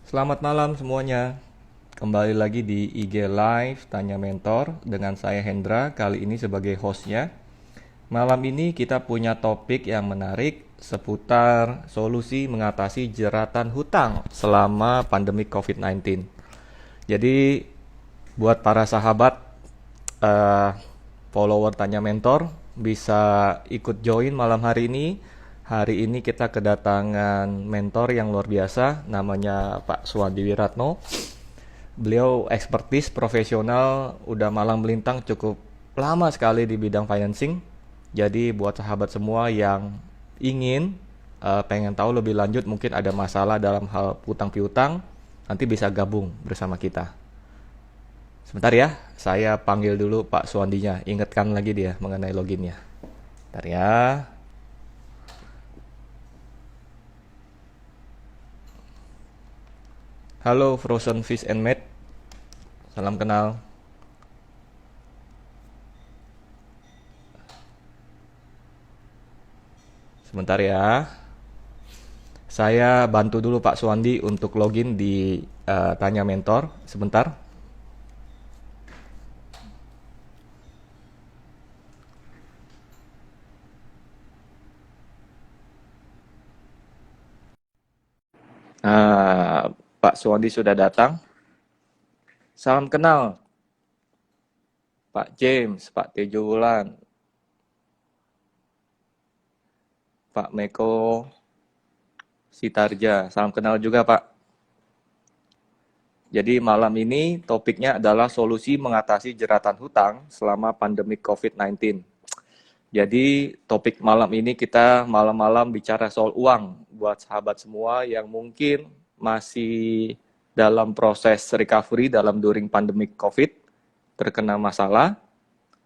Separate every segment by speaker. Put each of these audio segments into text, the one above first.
Speaker 1: Selamat malam semuanya. Kembali lagi di IG Live Tanya Mentor dengan saya Hendra, kali ini sebagai hostnya. Malam ini kita punya topik yang menarik seputar solusi mengatasi jeratan hutang selama pandemi COVID-19. Jadi buat para sahabat eh, follower Tanya Mentor bisa ikut join malam hari ini. Hari ini kita kedatangan mentor yang luar biasa, namanya Pak Suwandi Wiratno. Beliau ekspertis profesional, udah malang melintang cukup lama sekali di bidang financing. Jadi buat sahabat semua yang ingin pengen tahu lebih lanjut, mungkin ada masalah dalam hal hutang piutang, nanti bisa gabung bersama kita. Sebentar ya, saya panggil dulu Pak Suwandinya. Ingatkan lagi dia mengenai loginnya. Bentar ya. Halo Frozen Fish and Meat. Salam kenal. Sebentar ya. Saya bantu dulu Pak Suwandi untuk login di Tanya Mentor. Sebentar. Pak Suwandi sudah datang. Salam kenal Pak James, Pak Tejo Wulan, Pak Meko Sitarja. Salam kenal juga Pak. Jadi malam ini topiknya adalah solusi mengatasi jeratan hutang selama pandemi COVID-19. Jadi topik malam ini kita malam-malam bicara soal uang buat sahabat semua yang mungkin masih dalam proses recovery dalam during pandemic COVID, terkena masalah,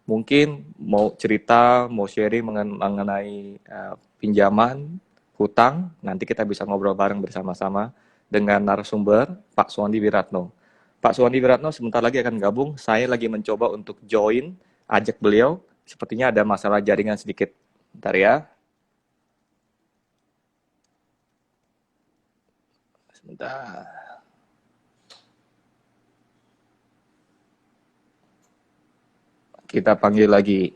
Speaker 1: mungkin mau cerita, mau sharing mengenai pinjaman, hutang, nanti kita bisa ngobrol bareng bersama-sama dengan narasumber Pak Suwandi Wiratno. Pak Suwandi Wiratno sebentar lagi akan gabung, saya lagi mencoba untuk join, ajak beliau, sepertinya ada masalah jaringan sedikit. Bentar ya. Sebentar. Kita panggil lagi.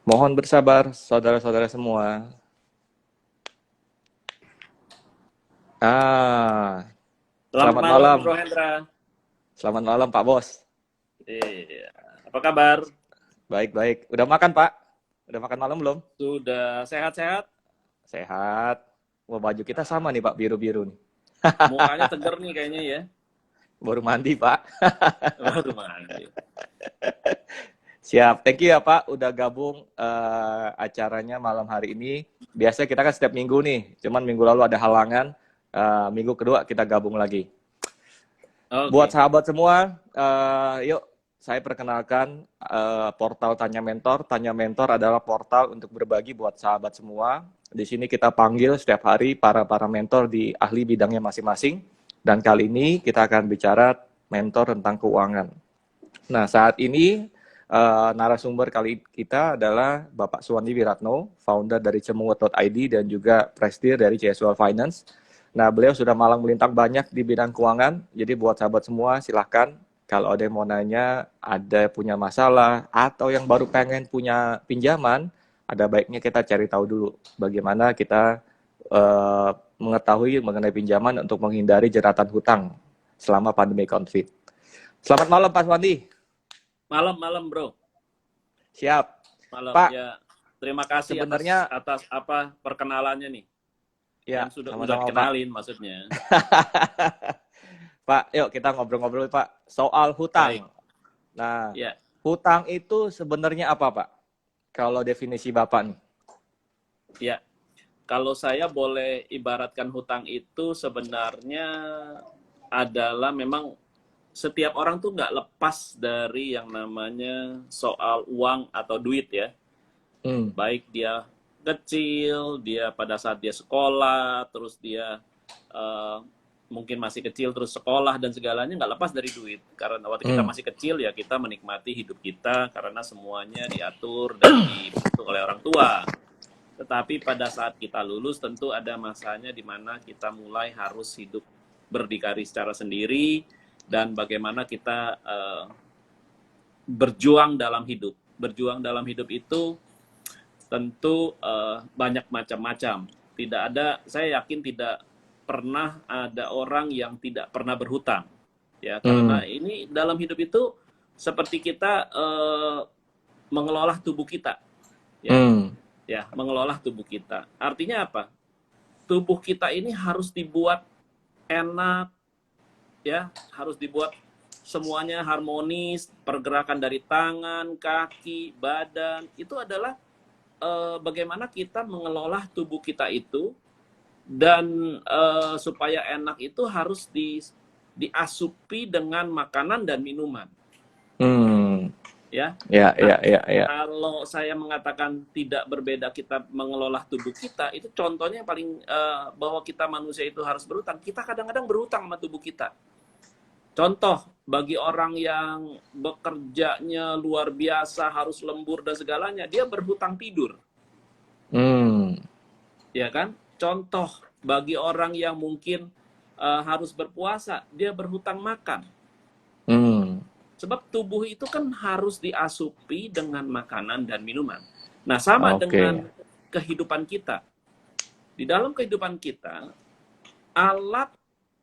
Speaker 1: Mohon bersabar, saudara-saudara semua.
Speaker 2: Selamat
Speaker 1: Selamat
Speaker 2: malam,
Speaker 1: malam.
Speaker 2: Bro Hendra.
Speaker 1: Selamat malam, Pak Bos.
Speaker 2: Iya. Apa kabar?
Speaker 1: Baik-baik. Udah makan, Pak? Udah makan malam belum?
Speaker 2: Sudah sehat-sehat?
Speaker 1: Sehat. Wah, baju kita sama nih, Pak, biru-biru nih.
Speaker 2: Mukanya seger nih kayaknya ya.
Speaker 1: Baru mandi, Pak.
Speaker 2: Baru mandi.
Speaker 1: Siap. Thank you ya, Pak, udah gabung acaranya malam hari ini. Biasanya kita kan setiap minggu nih, cuman minggu lalu ada halangan. Minggu kedua kita gabung lagi. Buat
Speaker 2: Oke.
Speaker 1: sahabat semua, yuk saya perkenalkan portal Tanya Mentor. Tanya Mentor adalah portal untuk berbagi buat sahabat semua. Di sini kita panggil setiap hari para mentor di ahli bidangnya masing-masing. Dan kali ini kita akan bicara mentor tentang keuangan. Nah, saat ini narasumber kali kita adalah Bapak Suwandi Wiratno, founder dari Cemungut.id dan juga presidir dari CSWL Finance. Nah, beliau sudah malang melintang banyak di bidang keuangan. Jadi buat sahabat semua, silahkan kalau ada yang mau nanya, ada punya masalah, atau yang baru pengen punya pinjaman, ada baiknya kita cari tahu dulu bagaimana kita mengetahui mengenai pinjaman untuk menghindari jeratan hutang selama pandemi COVID. Selamat malam, Pak Suwandi.
Speaker 2: Malam-malam, Bro.
Speaker 1: Siap.
Speaker 2: Malam
Speaker 1: Pak,
Speaker 2: ya. Terima kasih
Speaker 1: sebenarnya
Speaker 2: atas apa perkenalannya nih.
Speaker 1: ya,
Speaker 2: Yang sudah
Speaker 1: sama-sama Pak.
Speaker 2: dikenalin maksudnya.
Speaker 1: Pak, yuk kita ngobrol-ngobrol Pak soal
Speaker 2: Baik.
Speaker 1: hutang. Nah,
Speaker 2: Ya.
Speaker 1: hutang itu sebenarnya apa Pak? Kalau definisi Bapak nih.
Speaker 2: Ya. Kalau saya boleh ibaratkan hutang itu sebenarnya adalah memang setiap orang tuh nggak lepas dari yang namanya soal uang atau duit ya. Baik dia kecil, dia pada saat dia sekolah, terus dia mungkin masih kecil terus sekolah dan segalanya nggak lepas dari duit. Karena waktu kita masih kecil ya kita menikmati hidup kita karena semuanya diatur dan dibentuk oleh orang tua. Tetapi pada saat kita lulus tentu ada masanya di mana kita mulai harus hidup berdikari secara sendiri, dan bagaimana kita berjuang dalam hidup. Berjuang dalam hidup itu tentu banyak macam-macam. Tidak ada, saya yakin tidak pernah ada orang yang tidak pernah berhutang. Ya, karena ini dalam hidup itu seperti kita mengelola tubuh kita. Ya, ya, mengelola tubuh kita. Artinya apa? Tubuh kita ini harus dibuat enak, ya, harus dibuat semuanya harmonis, pergerakan dari tangan, kaki, badan, itu adalah bagaimana kita mengelola tubuh kita itu, dan supaya enak itu harus diasupi dengan makanan dan minuman. Ya. Kalau saya mengatakan tidak berbeda kita mengelola tubuh kita, itu contohnya yang paling bahwa kita manusia itu harus berhutang. Kita kadang-kadang berhutang sama tubuh kita. Contoh, bagi orang yang bekerjanya luar biasa, harus lembur dan segalanya, dia berhutang tidur. Ya kan? Contoh, bagi orang yang mungkin harus berpuasa, dia berhutang makan. Sebab tubuh itu kan harus diasupi dengan makanan dan minuman. Nah, sama dengan kehidupan kita. Di dalam kehidupan kita, alat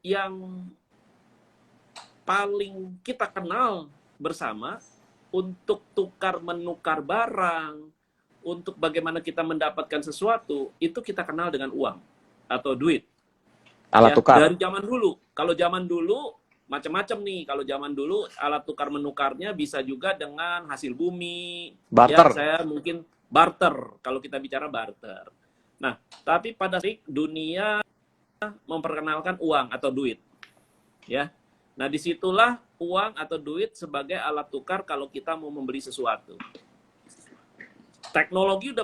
Speaker 2: yang paling kita kenal bersama untuk tukar-menukar barang, untuk bagaimana kita mendapatkan sesuatu, itu kita kenal dengan uang atau duit.
Speaker 1: Alat tukar.
Speaker 2: Dari zaman dulu. Kalau zaman dulu, macam-macam nih. Kalau zaman dulu, alat tukar-menukarnya bisa juga dengan hasil bumi.
Speaker 1: Barter.
Speaker 2: Ya, saya mungkin barter, kalau kita bicara barter. Nah, tapi pada dunia memperkenalkan uang atau duit. Ya. Nah, disitulah uang atau duit sebagai alat tukar kalau kita mau membeli sesuatu. Teknologi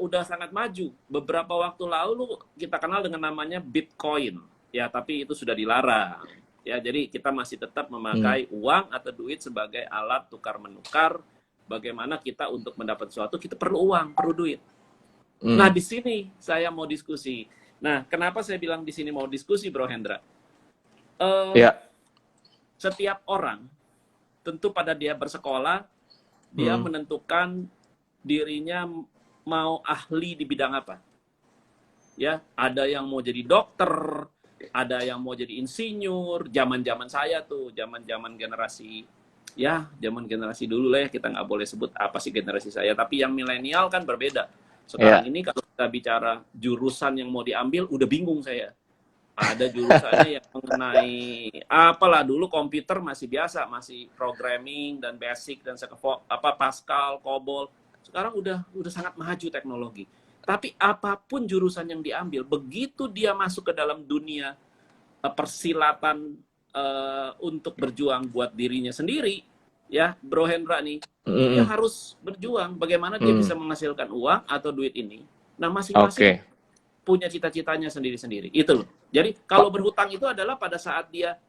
Speaker 2: udah sangat maju. Beberapa waktu lalu kita kenal dengan namanya Bitcoin. Ya, tapi itu sudah dilarang. Ya, jadi kita masih tetap memakai uang atau duit sebagai alat tukar-menukar. Bagaimana kita untuk mendapat sesuatu, kita perlu uang, perlu duit. Nah, di sini saya mau diskusi. Nah, kenapa saya bilang di sini mau diskusi, Bro Hendra? Setiap orang, tentu pada dia bersekolah, dia menentukan dirinya mau ahli di bidang apa. Ya, ada yang mau jadi dokter, ada yang mau jadi insinyur. Zaman-zaman saya tuh, zaman generasi, ya zaman generasi dulu lah ya, kita nggak boleh sebut apa sih generasi saya, tapi yang milenial kan berbeda. Sekarang ini kalau kita bicara jurusan yang mau diambil, udah bingung saya. Ada jurusannya yang mengenai apalah, dulu komputer masih biasa, masih programming dan basic dan Pascal, COBOL. Sekarang udah sangat maju teknologi. Tapi apapun jurusan yang diambil, begitu dia masuk ke dalam dunia persilatan untuk berjuang buat dirinya sendiri, ya Bro Hendra nih, dia harus berjuang bagaimana dia bisa menghasilkan uang atau duit ini. Nah, masing-masing punya cita-citanya sendiri-sendiri. Itu loh. Jadi kalau berhutang itu adalah pada saat dia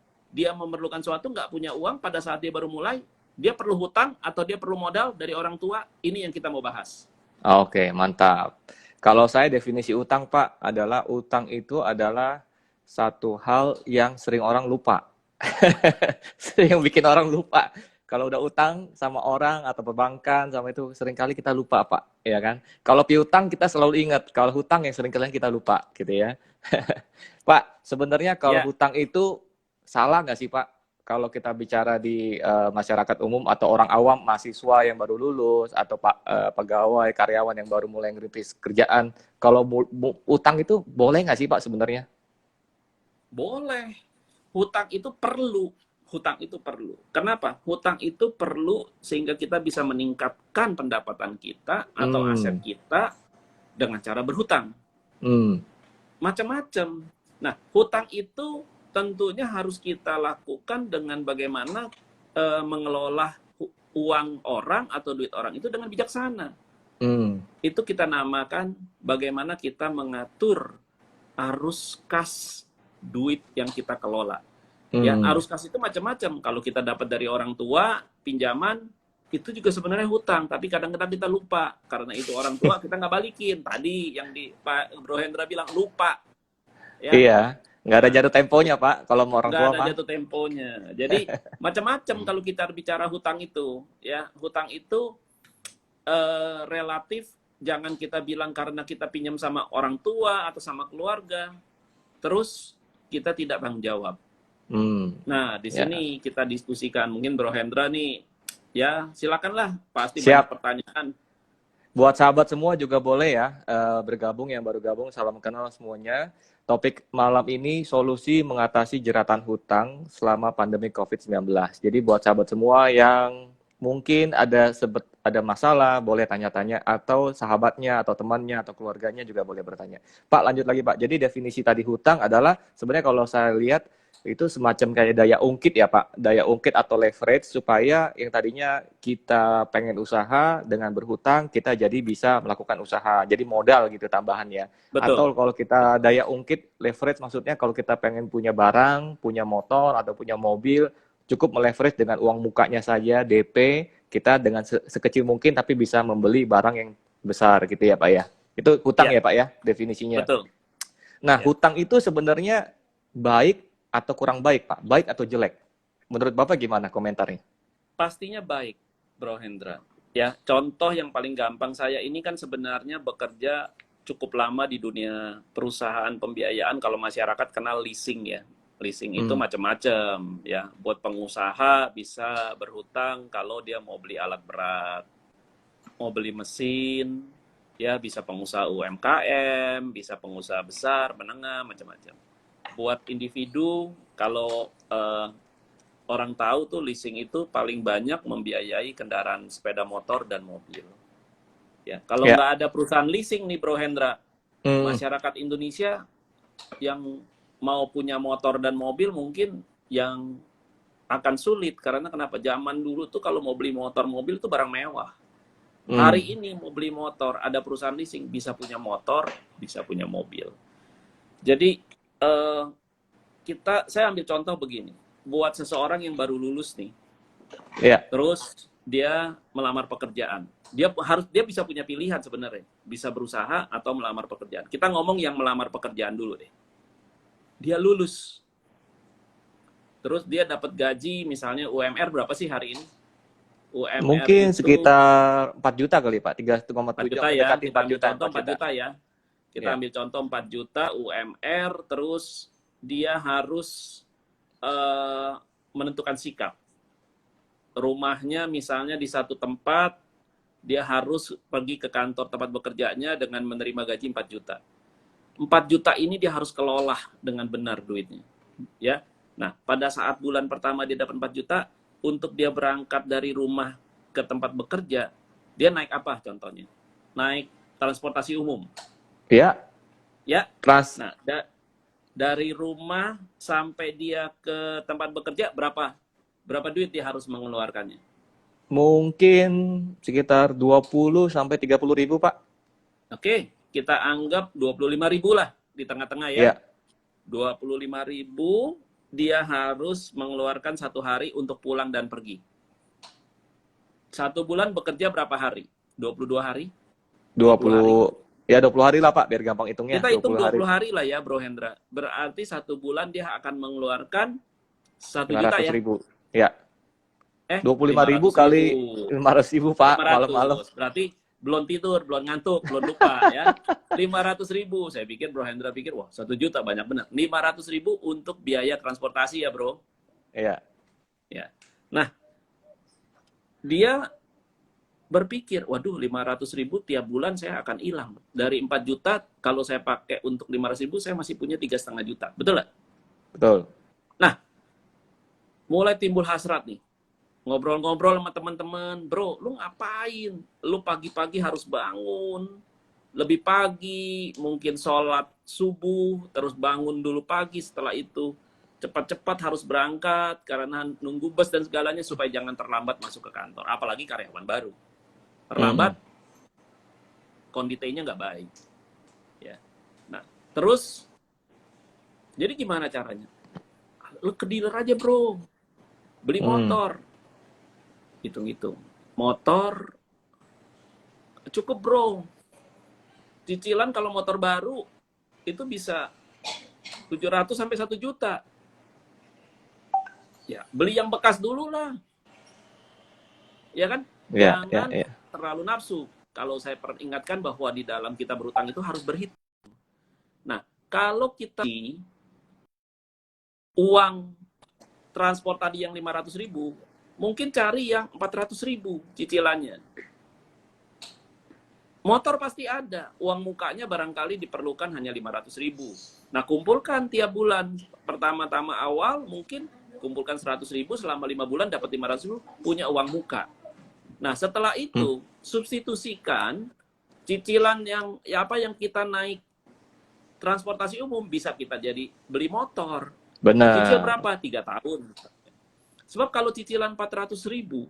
Speaker 2: memerlukan sesuatu, nggak punya uang, pada saat dia baru mulai, dia perlu hutang atau dia perlu modal dari orang tua. Ini yang kita mau bahas.
Speaker 1: Oke, mantap. Kalau saya definisi utang, Pak, adalah utang itu adalah satu hal yang sering orang lupa. Sering bikin orang lupa. Kalau udah utang sama orang atau perbankan sama itu, seringkali kita lupa, Pak. Ya kan? Kalau piutang kita selalu ingat. Kalau hutang yang seringkali kita lupa, gitu ya. Pak, sebenarnya kalau hutang itu salah nggak sih, Pak? Kalau kita bicara di masyarakat umum atau orang awam, mahasiswa yang baru lulus, atau pegawai, karyawan yang baru mulai ngerintis kerjaan, kalau utang itu boleh nggak sih, Pak, sebenarnya?
Speaker 2: Boleh. Hutang itu perlu. Hutang itu perlu. Kenapa? Hutang itu perlu sehingga kita bisa meningkatkan pendapatan kita atau aset kita dengan cara berhutang. Macam-macam. Nah, hutang itu tentunya harus kita lakukan dengan bagaimana mengelola uang orang atau duit orang itu dengan bijaksana. Itu kita namakan bagaimana kita mengatur arus kas duit yang kita kelola. Ya, arus kas itu macam-macam. Kalau kita dapat dari orang tua, pinjaman, itu juga sebenarnya hutang. Tapi kadang-kadang kita lupa. Karena itu orang tua kita nggak balikin. Tadi yang Pak Bro Hendra bilang, lupa. Ya.
Speaker 1: Iya. Nggak ada
Speaker 2: Nah,
Speaker 1: jatuh temponya, Pak, kalau mau orang
Speaker 2: nggak
Speaker 1: tua
Speaker 2: ada
Speaker 1: mah.
Speaker 2: jatuh temponya. Jadi macam-macam
Speaker 1: Hmm.
Speaker 2: kalau kita bicara hutang itu, ya hutang itu relatif. Jangan kita bilang karena kita pinjam sama orang tua atau sama keluarga, terus kita tidak tanggung jawab.
Speaker 1: Hmm.
Speaker 2: Nah, di
Speaker 1: Ya.
Speaker 2: sini kita diskusikan. Mungkin Bro Hendra nih, ya silakanlah. Pasti banyak
Speaker 1: Siap.
Speaker 2: pertanyaan.
Speaker 1: Buat sahabat semua juga boleh ya bergabung, yang baru gabung, salam kenal semuanya. Topik malam ini solusi mengatasi jeratan hutang selama pandemi COVID-19. Jadi buat sahabat semua yang mungkin ada masalah, boleh tanya-tanya, atau sahabatnya atau temannya atau keluarganya juga boleh bertanya. Pak, lanjut lagi Pak. Jadi definisi tadi hutang adalah sebenarnya kalau saya lihat itu semacam kayak daya ungkit ya Pak, daya ungkit atau leverage supaya yang tadinya kita pengen usaha dengan berhutang kita jadi bisa melakukan usaha, jadi modal gitu tambahannya.
Speaker 2: Betul.
Speaker 1: Atau kalau kita daya ungkit leverage maksudnya kalau kita pengen punya barang, punya motor atau punya mobil, cukup meleverage dengan uang mukanya saja DP, kita dengan sekecil mungkin tapi bisa membeli barang yang besar gitu ya Pak ya. Itu hutang
Speaker 2: Ya,
Speaker 1: ya Pak ya definisinya.
Speaker 2: betul.
Speaker 1: Nah,
Speaker 2: Ya.
Speaker 1: hutang itu sebenarnya baik atau kurang baik, Pak? Baik atau jelek? Menurut Bapak gimana komentarnya?
Speaker 2: Pastinya baik, Bro Hendra. Ya, contoh yang paling gampang, saya ini kan sebenarnya bekerja cukup lama di dunia perusahaan pembiayaan. Kalau masyarakat kenal leasing ya. Leasing itu
Speaker 1: Hmm.
Speaker 2: macam-macam ya. Buat pengusaha bisa berhutang kalau dia mau beli alat berat, mau beli mesin, ya bisa pengusaha UMKM, bisa pengusaha besar, menengah, macam-macam. Buat individu, kalau orang tahu tuh leasing itu paling banyak membiayai kendaraan sepeda motor dan mobil. Ya, kalau
Speaker 1: Ya.
Speaker 2: nggak ada perusahaan leasing nih Bro Hendra,
Speaker 1: Hmm.
Speaker 2: masyarakat Indonesia yang mau punya motor dan mobil mungkin yang akan sulit karena kenapa? Zaman dulu tuh kalau mau beli motor mobil tuh barang mewah.
Speaker 1: Hmm.
Speaker 2: Hari ini mau beli motor, ada perusahaan leasing bisa punya motor, bisa punya mobil. Jadi saya ambil contoh begini, buat seseorang yang baru lulus nih,
Speaker 1: Ya.
Speaker 2: terus dia melamar pekerjaan. Dia bisa punya pilihan sebenarnya, bisa berusaha atau melamar pekerjaan. Kita ngomong yang melamar pekerjaan dulu deh. Dia lulus, terus dia dapat gaji misalnya UMR berapa sih hari ini? UMR
Speaker 1: Mungkin
Speaker 2: itu
Speaker 1: sekitar 4 juta kali, Pak.
Speaker 2: 4
Speaker 1: 3,7
Speaker 2: juta ya,
Speaker 1: mendekati
Speaker 2: kita
Speaker 1: 4
Speaker 2: ambil
Speaker 1: juta,
Speaker 2: contoh
Speaker 1: 4
Speaker 2: 4
Speaker 1: juta.
Speaker 2: juta ya. Kita
Speaker 1: Ya.
Speaker 2: ambil contoh 4 juta UMR, terus dia harus eh, menentukan sikap. Rumahnya misalnya di satu tempat, dia harus pergi ke kantor tempat bekerjanya dengan menerima gaji 4 juta. 4 juta ini dia harus kelola dengan benar duitnya. Ya. Nah, pada saat bulan pertama dia dapat 4 juta, untuk dia berangkat dari rumah ke tempat bekerja, dia naik apa contohnya? Naik transportasi umum.
Speaker 1: Ya.
Speaker 2: Ya.
Speaker 1: Trans.
Speaker 2: Nah, dari rumah sampai dia ke tempat bekerja berapa duit dia harus mengeluarkannya?
Speaker 1: Mungkin sekitar 20 sampai 30 ribu, Pak.
Speaker 2: Oke, kita anggap 25.000 lah di tengah-tengah ya.
Speaker 1: Ya.
Speaker 2: 25.000 dia harus mengeluarkan satu hari untuk pulang dan pergi. Satu bulan bekerja berapa hari? 22 hari? 20 hari.
Speaker 1: 20, ya 20 hari lah, Pak, biar gampang hitungnya.
Speaker 2: Kita hitung
Speaker 1: 20 hari.
Speaker 2: 20 hari lah ya, Bro Hendra. Berarti satu bulan dia akan mengeluarkan 1 juta
Speaker 1: 500
Speaker 2: ya?
Speaker 1: ribu. Ya. 25.000
Speaker 2: 500
Speaker 1: kali
Speaker 2: ribu.
Speaker 1: 500.000, Pak, malam-malam.
Speaker 2: 500. Berarti belum tidur, belum ngantuk, belum lupa ya. 500.000. Saya pikir Bro Hendra pikir, wah 1 juta banyak benar. 500.000 untuk biaya transportasi ya Bro.
Speaker 1: Iya.
Speaker 2: Ya. Nah, dia berpikir, waduh 500.000 tiap bulan saya akan hilang. Dari 4 juta, kalau saya pakai untuk 500.000, saya masih punya 3,5 juta. Betul nggak?
Speaker 1: Betul.
Speaker 2: Nah, mulai timbul hasrat nih. Ngobrol-ngobrol sama teman-teman, bro, lu ngapain? Lu pagi-pagi harus bangun, lebih pagi, mungkin sholat subuh, terus bangun dulu pagi, setelah itu cepat-cepat harus berangkat, karena nunggu bus dan segalanya, supaya jangan terlambat masuk ke kantor. Apalagi karyawan baru. Terlambat, kondisinya nggak baik. Ya. Nah, terus, jadi gimana caranya? Lu ke dealer aja bro, beli motor. Hitung-hitung. Motor cukup bro. Cicilan kalau motor baru itu bisa 700 sampai 1 juta. Ya, beli yang bekas dulu lah. Ya kan?
Speaker 1: Ya, ya,
Speaker 2: Jangan
Speaker 1: ya.
Speaker 2: terlalu nafsu. Kalau saya peringatkan bahwa di dalam kita berutang itu harus berhitung. Nah, kalau kita uang transport tadi yang 500.000, mungkin cari yang 400.000 cicilannya. Motor pasti ada, uang mukanya barangkali diperlukan hanya 500.000. Nah, kumpulkan tiap bulan. Pertama-tama awal mungkin kumpulkan 100.000, selama 5 bulan dapat 500.000, punya uang muka. Nah, setelah itu substitusikan cicilan yang kita naik transportasi umum, bisa kita jadi beli motor. Cicil
Speaker 1: Benar.
Speaker 2: berapa? 3 tahun. Sebab kalau cicilan 400.000,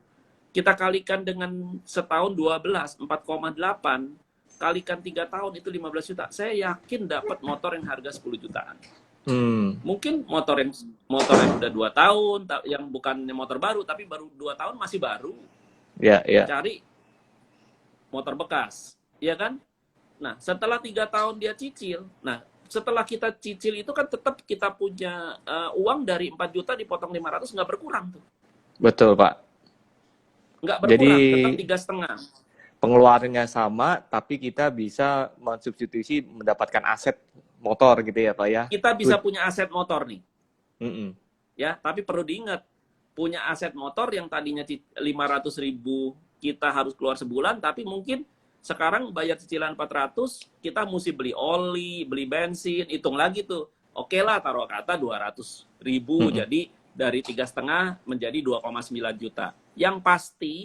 Speaker 2: kita kalikan dengan setahun 12, 4,8, kalikan 3 tahun itu 15 juta. Saya yakin dapat motor yang harga 10 jutaan. Mungkin motor yang udah 2 tahun, yang bukannya motor baru, tapi baru 2 tahun masih baru.
Speaker 1: Ya, ya.
Speaker 2: Cari motor bekas, ya kan? Nah, setelah 3 tahun dia cicil, nah setelah kita cicil itu kan tetap kita punya uang dari 4 juta dipotong 500, nggak berkurang tuh.
Speaker 1: Betul, Pak.
Speaker 2: Nggak
Speaker 1: Jadi
Speaker 2: berkurang, tetap 3,5.
Speaker 1: pengeluarannya sama, tapi kita bisa mensubstitusi mendapatkan aset motor gitu ya, Pak ya.
Speaker 2: Kita bisa punya aset motor nih. Ya, tapi perlu diingat, punya aset motor yang tadinya 500.000 kita harus keluar sebulan, tapi mungkin sekarang bayar cicilan 400, kita mesti beli oli, beli bensin, hitung lagi tuh. Oke lah, taruh kata 200.000, jadi dari 3,5 menjadi 2,9 juta. Yang pasti,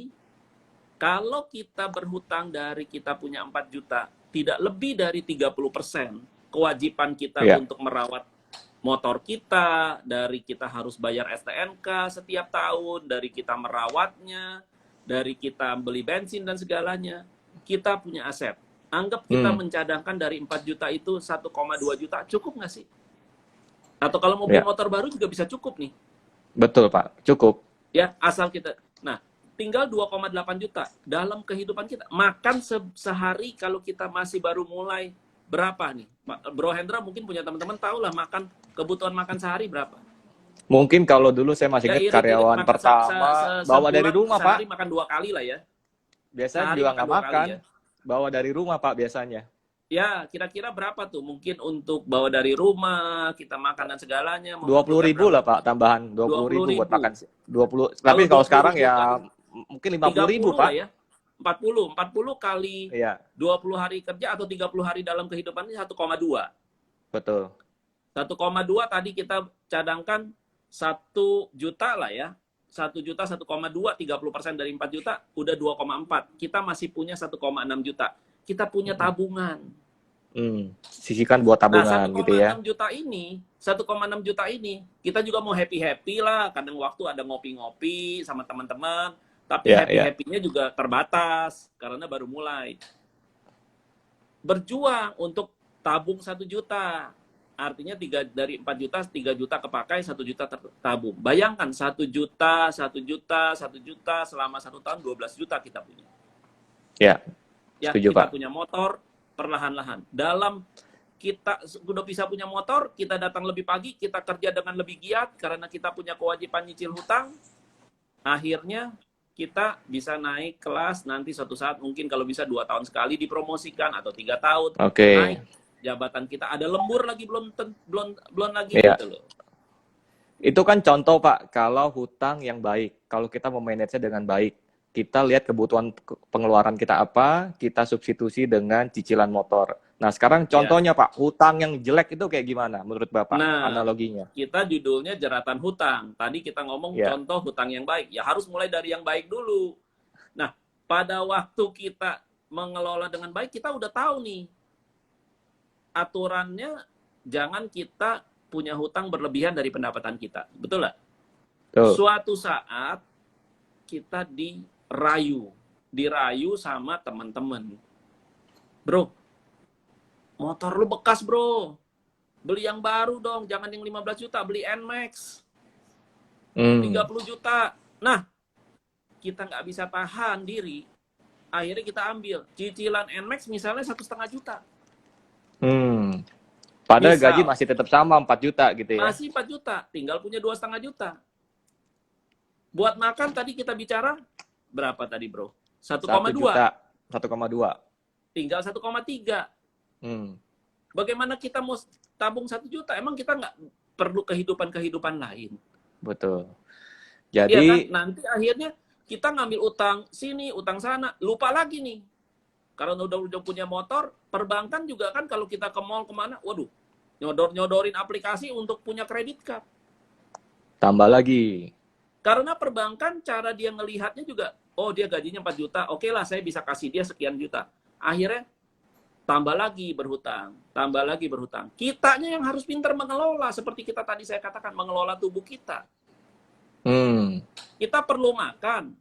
Speaker 2: kalau kita berhutang dari kita punya 4 juta, tidak lebih dari 30% kewajiban kita untuk merawat motor kita, dari kita harus bayar STNK setiap tahun, dari kita merawatnya, dari kita beli bensin dan segalanya, kita punya aset. Anggap kita mencadangkan dari 4 juta itu 1,2 juta, cukup nggak sih? Atau kalau mau beli motor baru juga bisa cukup nih.
Speaker 1: Betul, Pak. Cukup.
Speaker 2: Ya, asal kita. Nah, tinggal 2,8 juta dalam kehidupan kita. Makan sehari kalau kita masih baru mulai, berapa nih? Bro Hendra mungkin punya teman-teman tahu lah, kebutuhan makan sehari berapa?
Speaker 1: Mungkin kalau dulu saya masih ingat karyawan pertama bawa dari rumah, Pak.
Speaker 2: Sehari makan 2 kali lah ya.
Speaker 1: Biasanya juga nggak makan. Ya. Bawa dari rumah, Pak, biasanya.
Speaker 2: Ya, kira-kira berapa tuh? Mungkin untuk bawa dari rumah, kita makan dan segalanya.
Speaker 1: 20.000 lah, Pak, tambahan. 20.000 buat makan. 20. Tapi kalau sekarang ya mungkin 50.000, Pak.
Speaker 2: Ya. 40 kali 20 hari kerja atau 30 hari dalam kehidupan ini 1,2.
Speaker 1: Betul.
Speaker 2: 1,2 tadi kita cadangkan 1 juta lah ya. 1 juta, 1,2, 30% dari 4 juta, udah 2,4. Kita masih punya 1,6 juta. Kita punya tabungan.
Speaker 1: Sisihkan buat tabungan gitu ya.
Speaker 2: 1,6 juta ini, kita juga mau happy-happy lah. Kadang waktu ada ngopi-ngopi sama teman-teman. Tapi happy-happynya juga terbatas, karena baru mulai. Berjuang untuk tabung 1 juta. Artinya dari 4 juta, 3 juta kepakai, 1 juta tertabung. Bayangkan 1 juta, 1 juta, 1 juta, selama 1 tahun 12 juta kita punya.
Speaker 1: Ya, setuju,
Speaker 2: kita
Speaker 1: Pak.
Speaker 2: punya motor, perlahan-lahan. Dalam kita udah bisa punya motor, kita datang lebih pagi, kita kerja dengan lebih giat, karena kita punya kewajiban nyicil hutang, akhirnya kita bisa naik kelas, nanti suatu saat mungkin kalau bisa 2 tahun sekali dipromosikan, atau 3 tahun, naik jabatan kita, ada lembur lagi, belum lagi gitu loh.
Speaker 1: Itu kan contoh, Pak, kalau hutang yang baik, kalau kita memanage dengan baik, kita lihat kebutuhan pengeluaran kita apa, kita substitusi dengan cicilan motor. Nah, sekarang contohnya Pak, hutang yang jelek itu kayak gimana menurut Bapak, analoginya?
Speaker 2: Kita judulnya jeratan hutang. Tadi kita ngomong contoh hutang yang baik. Ya harus mulai dari yang baik dulu. Nah, pada waktu kita mengelola dengan baik, kita udah tahu nih, aturannya jangan kita punya hutang berlebihan dari pendapatan kita. Betul nggak? Suatu saat kita dirayu sama teman-teman. Bro, motor lu bekas, bro. Beli yang baru dong, jangan yang 15 juta, beli NMAX. 30 juta. Nah, kita nggak bisa tahan diri. Akhirnya kita ambil cicilan NMAX misalnya 1,5 juta.
Speaker 1: Padahal gaji
Speaker 2: Misal,
Speaker 1: masih tetap sama 4 juta gitu ya.
Speaker 2: masih 4 juta, tinggal punya 2,5 juta. Buat makan tadi kita bicara, berapa tadi bro?
Speaker 1: 1
Speaker 2: 1,2,
Speaker 1: juta, 1,2.
Speaker 2: tinggal 1,3.
Speaker 1: Hmm,
Speaker 2: Bagaimana kita mau tabung 1 juta? Emang kita nggak perlu kehidupan lain?
Speaker 1: betul.
Speaker 2: Iya kan?
Speaker 1: Jadi,
Speaker 2: Nanti akhirnya kita ngambil utang sini, utang sana, lupa lagi nih. Karena udah punya motor, perbankan juga kan kalau kita ke mall kemana, waduh, nyodorin aplikasi untuk punya kredit card.
Speaker 1: tambah lagi.
Speaker 2: Karena perbankan cara dia ngelihatnya juga, oh dia gajinya 4 juta, oke lah saya bisa kasih dia sekian juta. Akhirnya tambah lagi berhutang, tambah lagi berhutang. Kitanya yang harus pintar mengelola, seperti kita tadi saya katakan, mengelola tubuh kita.
Speaker 1: Hmm,
Speaker 2: Kita perlu makan.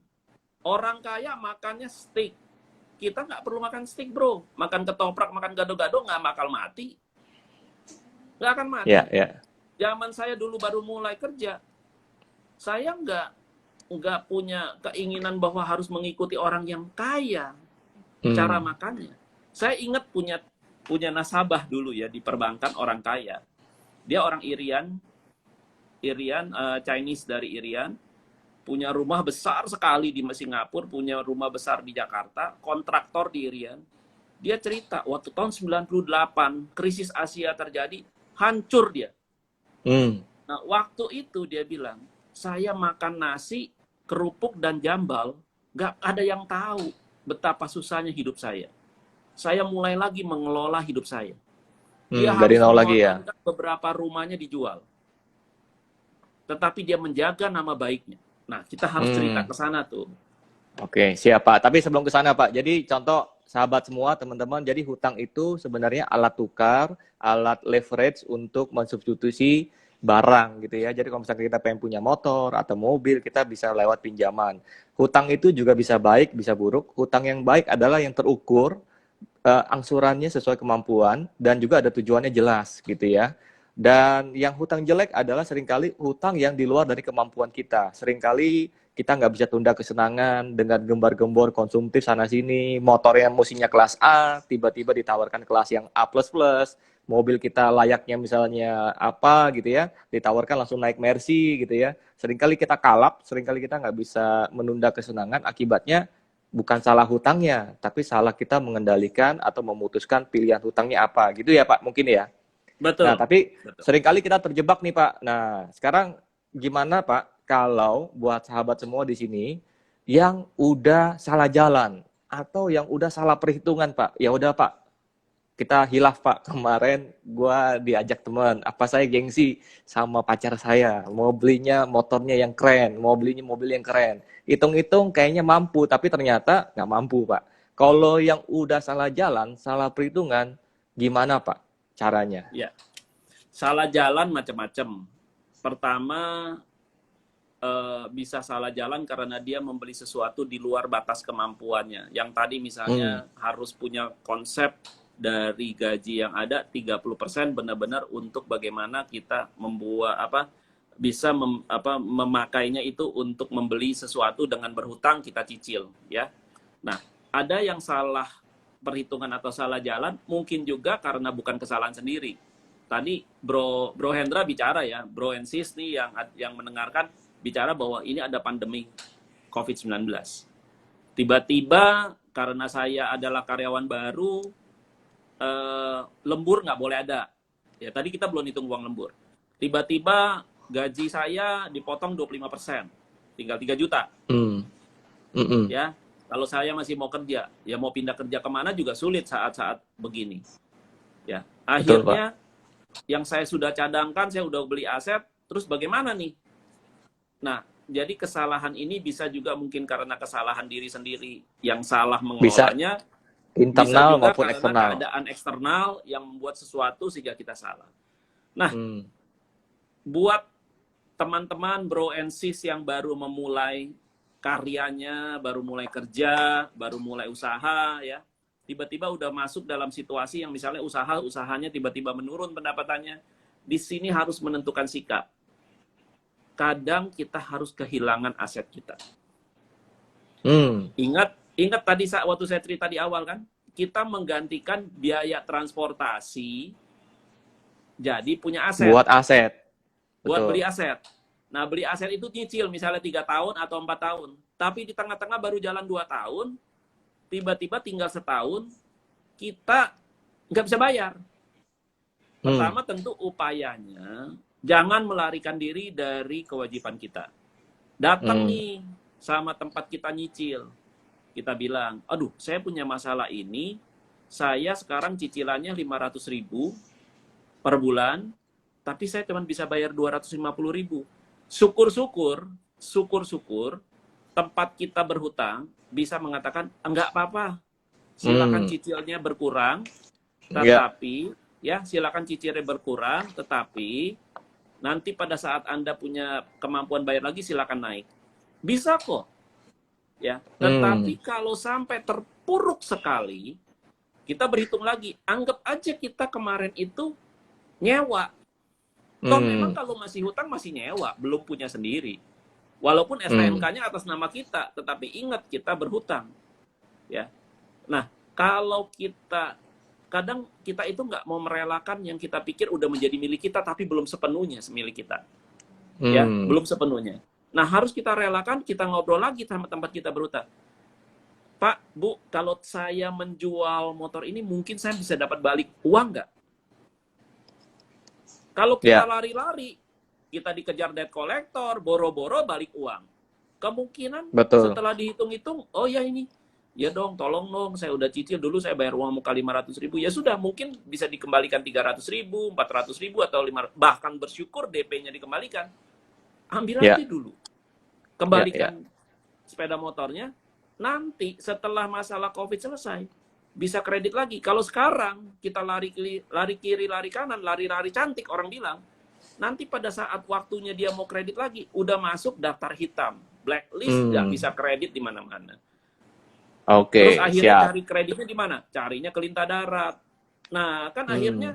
Speaker 2: Orang kaya makannya steak. Kita nggak perlu makan steak, bro. Makan ketoprak, makan gado-gado, nggak bakal mati. Nggak akan
Speaker 1: ya,
Speaker 2: mati.
Speaker 1: ya.
Speaker 2: Zaman saya dulu baru mulai kerja, saya nggak punya keinginan bahwa harus mengikuti orang yang kaya cara
Speaker 1: Hmm,
Speaker 2: makannya. Saya ingat punya nasabah dulu ya di perbankan, orang kaya. Dia orang Irian, Chinese dari Irian, punya rumah besar sekali di Singapura, punya rumah besar di Jakarta, kontraktor di Irian. Dia cerita, waktu tahun 98, krisis Asia terjadi, hancur dia.
Speaker 1: hmm.
Speaker 2: Nah, waktu itu dia bilang, saya makan nasi, kerupuk, dan jambal, nggak ada yang tahu betapa susahnya hidup saya. Saya mulai lagi mengelola hidup saya. Dia
Speaker 1: Dari
Speaker 2: harus
Speaker 1: nol lagi ya.
Speaker 2: mengorbankan beberapa rumahnya dijual. Tetapi dia menjaga nama baiknya. Nah, kita harus cerita
Speaker 1: Hmm.
Speaker 2: ke sana tuh.
Speaker 1: Oke, siap Pak. Tapi sebelum ke sana Pak, jadi contoh sahabat semua, teman-teman, jadi hutang itu sebenarnya alat tukar, alat leverage untuk mensubstitusi barang gitu ya. Jadi kalau misalnya kita pengen punya motor atau mobil, kita bisa lewat pinjaman. Hutang itu juga bisa baik, bisa buruk. Hutang yang baik adalah yang terukur, angsurannya sesuai kemampuan, dan juga ada tujuannya jelas gitu ya. Dan yang hutang jelek adalah seringkali hutang yang di luar dari kemampuan kita. Seringkali kita nggak bisa tunda kesenangan dengan gembar-gembor konsumtif sana sini, motor yang musinya kelas A tiba-tiba ditawarkan kelas yang A++, mobil kita layaknya misalnya apa gitu ya, ditawarkan langsung naik Mercy gitu ya. Seringkali kita kalap, seringkali kita nggak bisa menunda kesenangan, akibatnya bukan salah hutangnya, tapi salah kita mengendalikan atau memutuskan pilihan hutangnya apa gitu ya Pak, mungkin ya. Nah,
Speaker 2: Betul.
Speaker 1: tapi
Speaker 2: Betul.
Speaker 1: seringkali kita terjebak nih, Pak. Nah, sekarang gimana, Pak, kalau buat sahabat semua di sini yang udah salah jalan atau yang udah salah perhitungan, Pak? Ya udah, Pak. Kita hilaf, Pak. Kemarin gua diajak teman, apa saya gengsi sama pacar saya, mau belinya motornya yang keren, mau belinya mobil yang keren. Hitung-hitung kayaknya mampu, tapi ternyata nggak mampu, Pak. Kalau yang udah salah jalan, salah perhitungan, gimana, Pak, caranya?
Speaker 2: Ya, salah jalan macam-macam. Pertama, bisa salah jalan karena dia membeli sesuatu di luar batas kemampuannya. Yang tadi
Speaker 1: Hmm.
Speaker 2: misalnya harus punya konsep dari gaji yang ada 30% benar-benar untuk bagaimana kita membuat bisa memakainya itu untuk membeli sesuatu dengan berhutang kita cicil ya. Nah, ada yang salah perhitungan atau salah jalan mungkin juga karena bukan kesalahan sendiri. Tadi Bro Hendra bicara ya, Bro and Sis nih yang mendengarkan bicara bahwa ini ada pandemi COVID-19. Tiba-tiba karena saya adalah karyawan baru, lembur nggak boleh ada. Ya, tadi kita belum hitung uang lembur. Tiba-tiba gaji saya dipotong 25%, tinggal 3 juta.
Speaker 1: Hmm. Mm-mm.
Speaker 2: Ya, kalau saya masih mau kerja, ya mau pindah kerja kemana juga sulit saat-saat begini. Ya,
Speaker 1: Betul, Pak.
Speaker 2: akhirnya yang saya sudah cadangkan, saya udah beli aset, terus bagaimana nih? Nah, jadi kesalahan ini bisa juga mungkin karena kesalahan diri sendiri yang salah
Speaker 1: Bisa
Speaker 2: mengelolanya, bisa
Speaker 1: internal
Speaker 2: juga
Speaker 1: maupun
Speaker 2: karena
Speaker 1: eksternal.
Speaker 2: keadaan eksternal yang membuat sesuatu sehingga kita salah. Nah,
Speaker 1: Hmm.
Speaker 2: buat teman-teman bro and sis yang baru memulai karyanya, baru mulai kerja, baru mulai usaha ya, tiba-tiba udah masuk dalam situasi yang misalnya usahanya tiba-tiba menurun pendapatannya, di sini harus menentukan sikap. Kadang kita harus kehilangan aset kita.
Speaker 1: Hmm.
Speaker 2: Ingat tadi waktu saya cerita di awal kan, kita menggantikan biaya transportasi Jadi punya aset,
Speaker 1: Buat aset.
Speaker 2: buat beli
Speaker 1: Betul.
Speaker 2: aset. Nah, beli aset itu nyicil misalnya 3 tahun atau 4 tahun. Tapi di tengah-tengah baru jalan 2 tahun, tiba-tiba tinggal setahun, kita nggak bisa bayar.
Speaker 1: Hmm.
Speaker 2: Pertama tentu upayanya, jangan melarikan diri dari kewajiban kita. Datang
Speaker 1: Hmm.
Speaker 2: nih sama tempat kita nyicil. Kita bilang, aduh saya punya masalah ini, saya sekarang cicilannya 500.000 per bulan, tapi saya cuma bisa bayar 250.000. Syukur-syukur, syukur-syukur, tempat kita berhutang bisa mengatakan, enggak apa-apa, silakan
Speaker 1: Hmm.
Speaker 2: cicilnya berkurang,
Speaker 1: Ya.
Speaker 2: tetapi ya silakan cicilnya berkurang, tetapi nanti pada saat Anda punya kemampuan bayar lagi silakan naik. Bisa kok, ya.
Speaker 1: Hmm.
Speaker 2: Tetapi kalau sampai terpuruk sekali, kita berhitung lagi. Anggap aja kita kemarin itu nyewa. Toh memang
Speaker 1: Hmm.
Speaker 2: kalau masih hutang masih nyewa, belum punya sendiri. Walaupun
Speaker 1: Hmm.
Speaker 2: STNK-nya atas nama kita, tetapi ingat kita berhutang, ya. Nah, kalau kita kadang kita itu nggak mau merelakan yang kita pikir udah menjadi milik kita tapi belum sepenuhnya milik kita, ya,
Speaker 1: Hmm.
Speaker 2: belum sepenuhnya. Nah, harus kita relakan, kita ngobrol lagi sama tempat kita berhutang. Pak, Bu, kalau saya menjual motor ini mungkin saya bisa dapat balik uang nggak? Kalau kita
Speaker 1: Ya.
Speaker 2: lari-lari, kita dikejar debt collector, boro-boro balik uang. Kemungkinan
Speaker 1: Betul.
Speaker 2: setelah dihitung-hitung, oh ya ini, ya dong, tolong dong, saya udah cicil dulu, saya bayar uang muka 500.000. Ya sudah, mungkin bisa dikembalikan 300.000, 400.000, atau 5, bahkan bersyukur DP-nya dikembalikan. Ambil aja
Speaker 1: Ya.
Speaker 2: dulu.
Speaker 1: Ya. Ya.
Speaker 2: Kembalikan sepeda motornya, nanti setelah masalah COVID selesai, bisa kredit lagi. Kalau sekarang kita lari kiri, lari kanan, lari-lari cantik, orang bilang, nanti pada saat waktunya dia mau kredit lagi, udah masuk daftar hitam, blacklist, nggak
Speaker 1: Hmm.
Speaker 2: bisa kredit di mana-mana. Terus
Speaker 1: Oke,
Speaker 2: akhirnya
Speaker 1: siap.
Speaker 2: cari kreditnya di mana? Carinya ke Lintah Darat. Nah, kan
Speaker 1: Hmm.
Speaker 2: akhirnya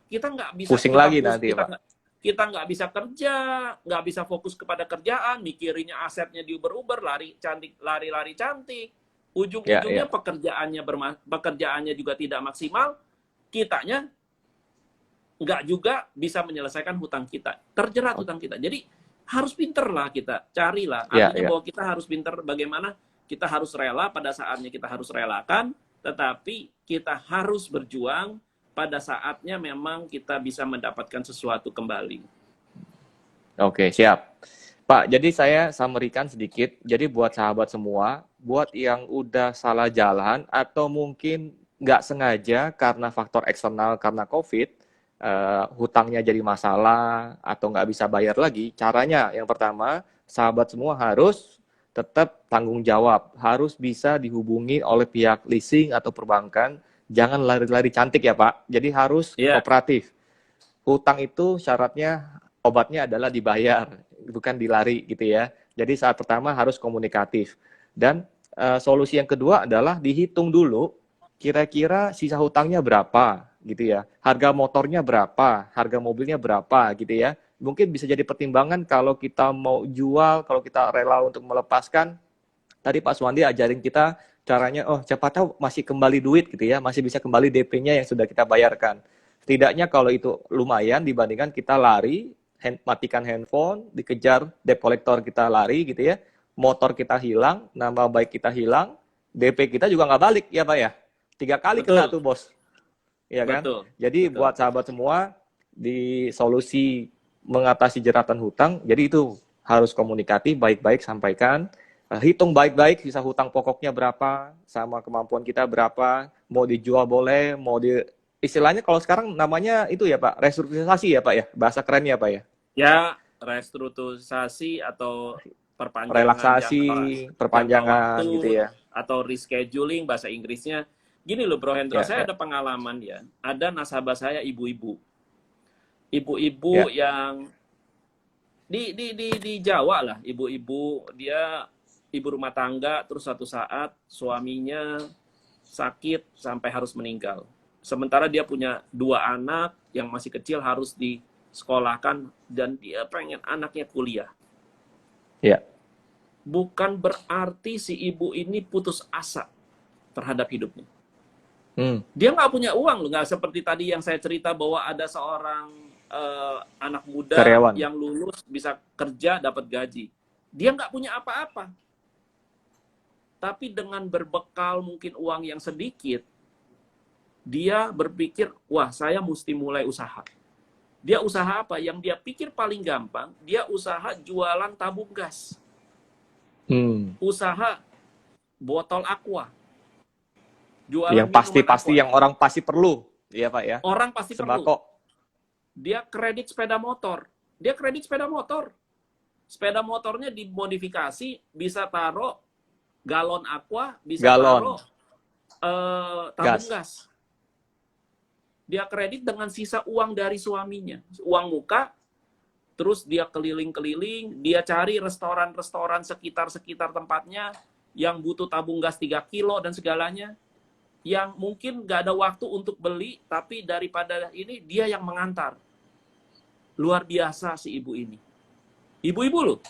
Speaker 2: kita nggak bisa
Speaker 1: Pusing lagi nanti,
Speaker 2: kita
Speaker 1: Pak.
Speaker 2: kita nggak bisa kerja, nggak bisa fokus kepada kerjaan, mikirinnya asetnya diuber-uber, lari-lari cantik,
Speaker 1: Ya.
Speaker 2: ujung-ujungnya
Speaker 1: Ya.
Speaker 2: pekerjaannya juga tidak maksimal, kitanya nggak juga bisa menyelesaikan hutang kita, terjerat hutang kita. Jadi harus pinter lah kita, carilah.
Speaker 1: Ya.
Speaker 2: Artinya
Speaker 1: Ya.
Speaker 2: bahwa kita harus pinter bagaimana kita harus rela pada saatnya kita harus relakan, tetapi kita harus berjuang pada saatnya memang kita bisa mendapatkan sesuatu kembali.
Speaker 1: Oke, siap. Pak, jadi saya summary-kan sedikit. Jadi buat sahabat semua, buat yang udah salah jalan atau mungkin nggak sengaja karena faktor eksternal karena COVID, hutangnya jadi masalah atau nggak bisa bayar lagi, caranya yang pertama, sahabat semua harus tetap tanggung jawab, harus bisa dihubungi oleh pihak leasing atau perbankan, jangan lari-lari cantik ya Pak. Jadi harus
Speaker 2: Iya,
Speaker 1: kooperatif. Hutang itu syaratnya obatnya adalah dibayar, bukan dilari gitu ya. Jadi saat pertama harus komunikatif. Dan solusi yang kedua adalah dihitung dulu kira-kira sisa hutangnya berapa gitu ya. Harga motornya berapa, harga mobilnya berapa gitu ya. Mungkin bisa jadi pertimbangan kalau kita mau jual, kalau kita rela untuk melepaskan. Tadi Pak Suwandi ajarin kita caranya, oh siapa tahu masih kembali duit gitu ya, masih bisa kembali DP-nya yang sudah kita bayarkan. Setidaknya kalau itu lumayan dibandingkan kita lari, matikan handphone, dikejar debt collector kita lari gitu ya, motor kita hilang, nama baik kita hilang, DP kita juga nggak balik ya Pak ya. 3 kali kena
Speaker 2: betul,
Speaker 1: tuh bos, ya kan?
Speaker 2: betul,
Speaker 1: Jadi
Speaker 2: betul.
Speaker 1: buat sahabat semua, di solusi mengatasi jeratan hutang, jadi itu harus komunikatif, baik-baik sampaikan, hitung baik-baik sisa hutang pokoknya berapa, sama kemampuan kita berapa, mau dijual boleh, mau di istilahnya kalau sekarang namanya itu ya Pak, restrukturisasi ya Pak ya, bahasa kerennya Pak ya,
Speaker 2: Ya, restrukturisasi atau perpanjangan
Speaker 1: relaksasi,
Speaker 2: jangka
Speaker 1: perpanjangan
Speaker 2: waktu
Speaker 1: gitu ya,
Speaker 2: atau rescheduling bahasa Inggrisnya. Gini loh Bro Hendra,
Speaker 1: ya,
Speaker 2: saya
Speaker 1: ya,
Speaker 2: ada pengalaman ya. Ada nasabah saya ibu-ibu. Ibu-ibu
Speaker 1: ya,
Speaker 2: yang di Jawa lah, ibu-ibu dia ibu rumah tangga, terus suatu saat suaminya sakit sampai harus meninggal. Sementara dia punya 2 anak yang masih kecil harus disekolahkan dan dia pengen anaknya kuliah.
Speaker 1: ya,
Speaker 2: Bukan berarti si ibu ini putus asa terhadap hidupnya. Dia nggak punya uang loh, nggak seperti tadi yang saya cerita bahwa ada seorang anak muda
Speaker 1: Karyawan.
Speaker 2: yang lulus bisa kerja dapat gaji. Dia nggak punya apa-apa. Tapi dengan berbekal mungkin uang yang sedikit, dia berpikir, wah saya mesti mulai usaha. Dia usaha apa? Yang dia pikir paling gampang, dia usaha jualan tabung gas. Usaha botol aqua. Jualan
Speaker 1: Yang
Speaker 2: minuman
Speaker 1: pasti-pasti
Speaker 2: aqua.
Speaker 1: yang orang pasti perlu, ya Pak ya.
Speaker 2: Orang pasti perlu.
Speaker 1: Sembako.
Speaker 2: Dia kredit sepeda motor. Dia kredit sepeda motor. Sepeda motornya dimodifikasi, bisa taruh galon aqua, bisa taruh tabung gas. Dia kredit dengan sisa uang dari suaminya. Uang muka, terus dia keliling-keliling, dia cari restoran-restoran sekitar tempatnya yang butuh tabung gas 3 kilo dan segalanya. Yang mungkin nggak ada waktu untuk beli, tapi daripada ini dia yang mengantar. Luar biasa si ibu ini. Ibu-ibu loh.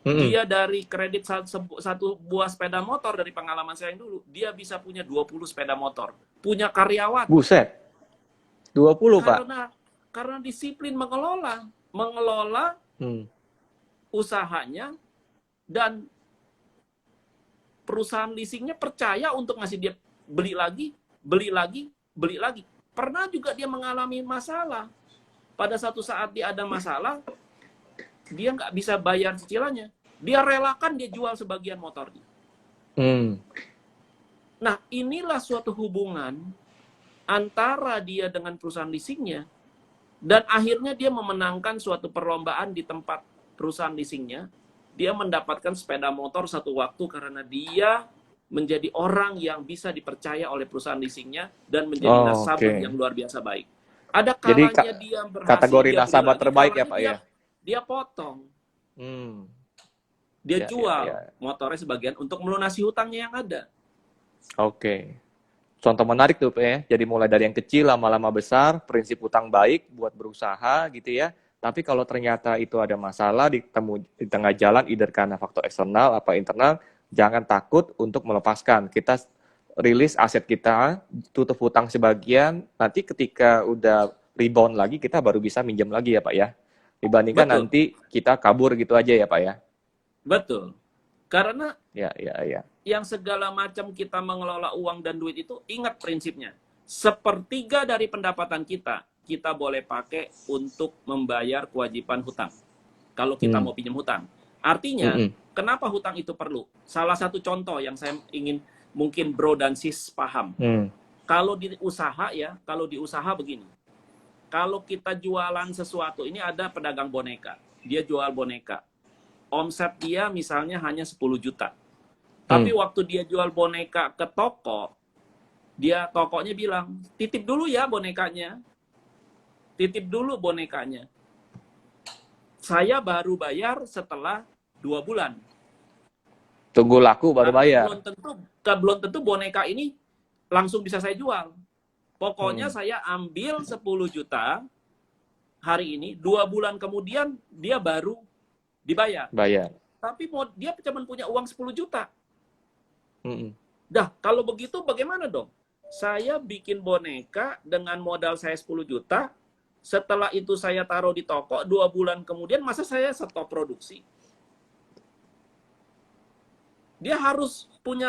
Speaker 2: Dia dari kredit satu buah sepeda motor, dari pengalaman saya yang dulu, dia bisa punya 20 sepeda motor. Punya karyawan.
Speaker 1: Buset. 20 Pak.
Speaker 2: Karena disiplin mengelola usahanya, dan perusahaan leasingnya percaya untuk ngasih dia beli lagi. Pernah juga dia mengalami masalah. Pada satu saat dia ada masalah, dia nggak bisa bayar cicilannya. Dia relakan dia jual sebagian motornya. Nah, inilah suatu hubungan antara dia dengan perusahaan leasingnya, dan akhirnya dia memenangkan suatu perlombaan di tempat perusahaan leasingnya. Dia mendapatkan sepeda motor satu waktu karena dia menjadi orang yang bisa dipercaya oleh perusahaan leasingnya dan menjadi nasabah yang luar biasa baik. Ada kalanya dia berhasil,
Speaker 1: kategori
Speaker 2: dia
Speaker 1: nasabah terbaik ya Pak ya?
Speaker 2: Dia potong. Dia jual motornya sebagian untuk melunasi hutangnya yang ada.
Speaker 1: Contoh menarik tuh Pak ya. Jadi mulai dari yang kecil lama-lama besar, prinsip hutang baik buat berusaha gitu ya. Tapi kalau ternyata itu ada masalah di tengah jalan, either karena faktor eksternal apa internal, jangan takut untuk melepaskan. Kita rilis aset kita, tutup hutang sebagian, nanti ketika udah rebound lagi kita baru bisa minjem lagi ya Pak ya. Dibandingkan nanti kita kabur gitu aja ya Pak ya.
Speaker 2: Betul. Karena
Speaker 1: yang
Speaker 2: segala macam kita mengelola uang dan duit itu, ingat prinsipnya. 1/3 dari pendapatan kita boleh pakai untuk membayar kewajiban hutang. Kalau kita mau pinjam hutang. Artinya, kenapa hutang itu perlu? Salah satu contoh yang saya ingin mungkin bro dan sis paham. Kalau di usaha begini. Kalau kita jualan sesuatu, ini ada pedagang boneka. Dia jual boneka. Omset dia misalnya hanya 10 juta. Tapi waktu dia jual boneka ke toko, tokonya bilang, titip dulu ya bonekanya. Titip dulu bonekanya. Saya baru bayar setelah 2 bulan.
Speaker 1: Tunggu laku baru bayar.
Speaker 2: Belum tentu boneka ini langsung bisa saya jual. Pokoknya saya ambil 10 juta hari ini, 2 bulan kemudian dia baru dibayar. Tapi dia cuma punya uang 10 juta. Dah, kalau begitu bagaimana dong? Saya bikin boneka dengan modal saya 10 juta, setelah itu saya taruh di toko, 2 bulan kemudian masa saya stop produksi? Dia harus punya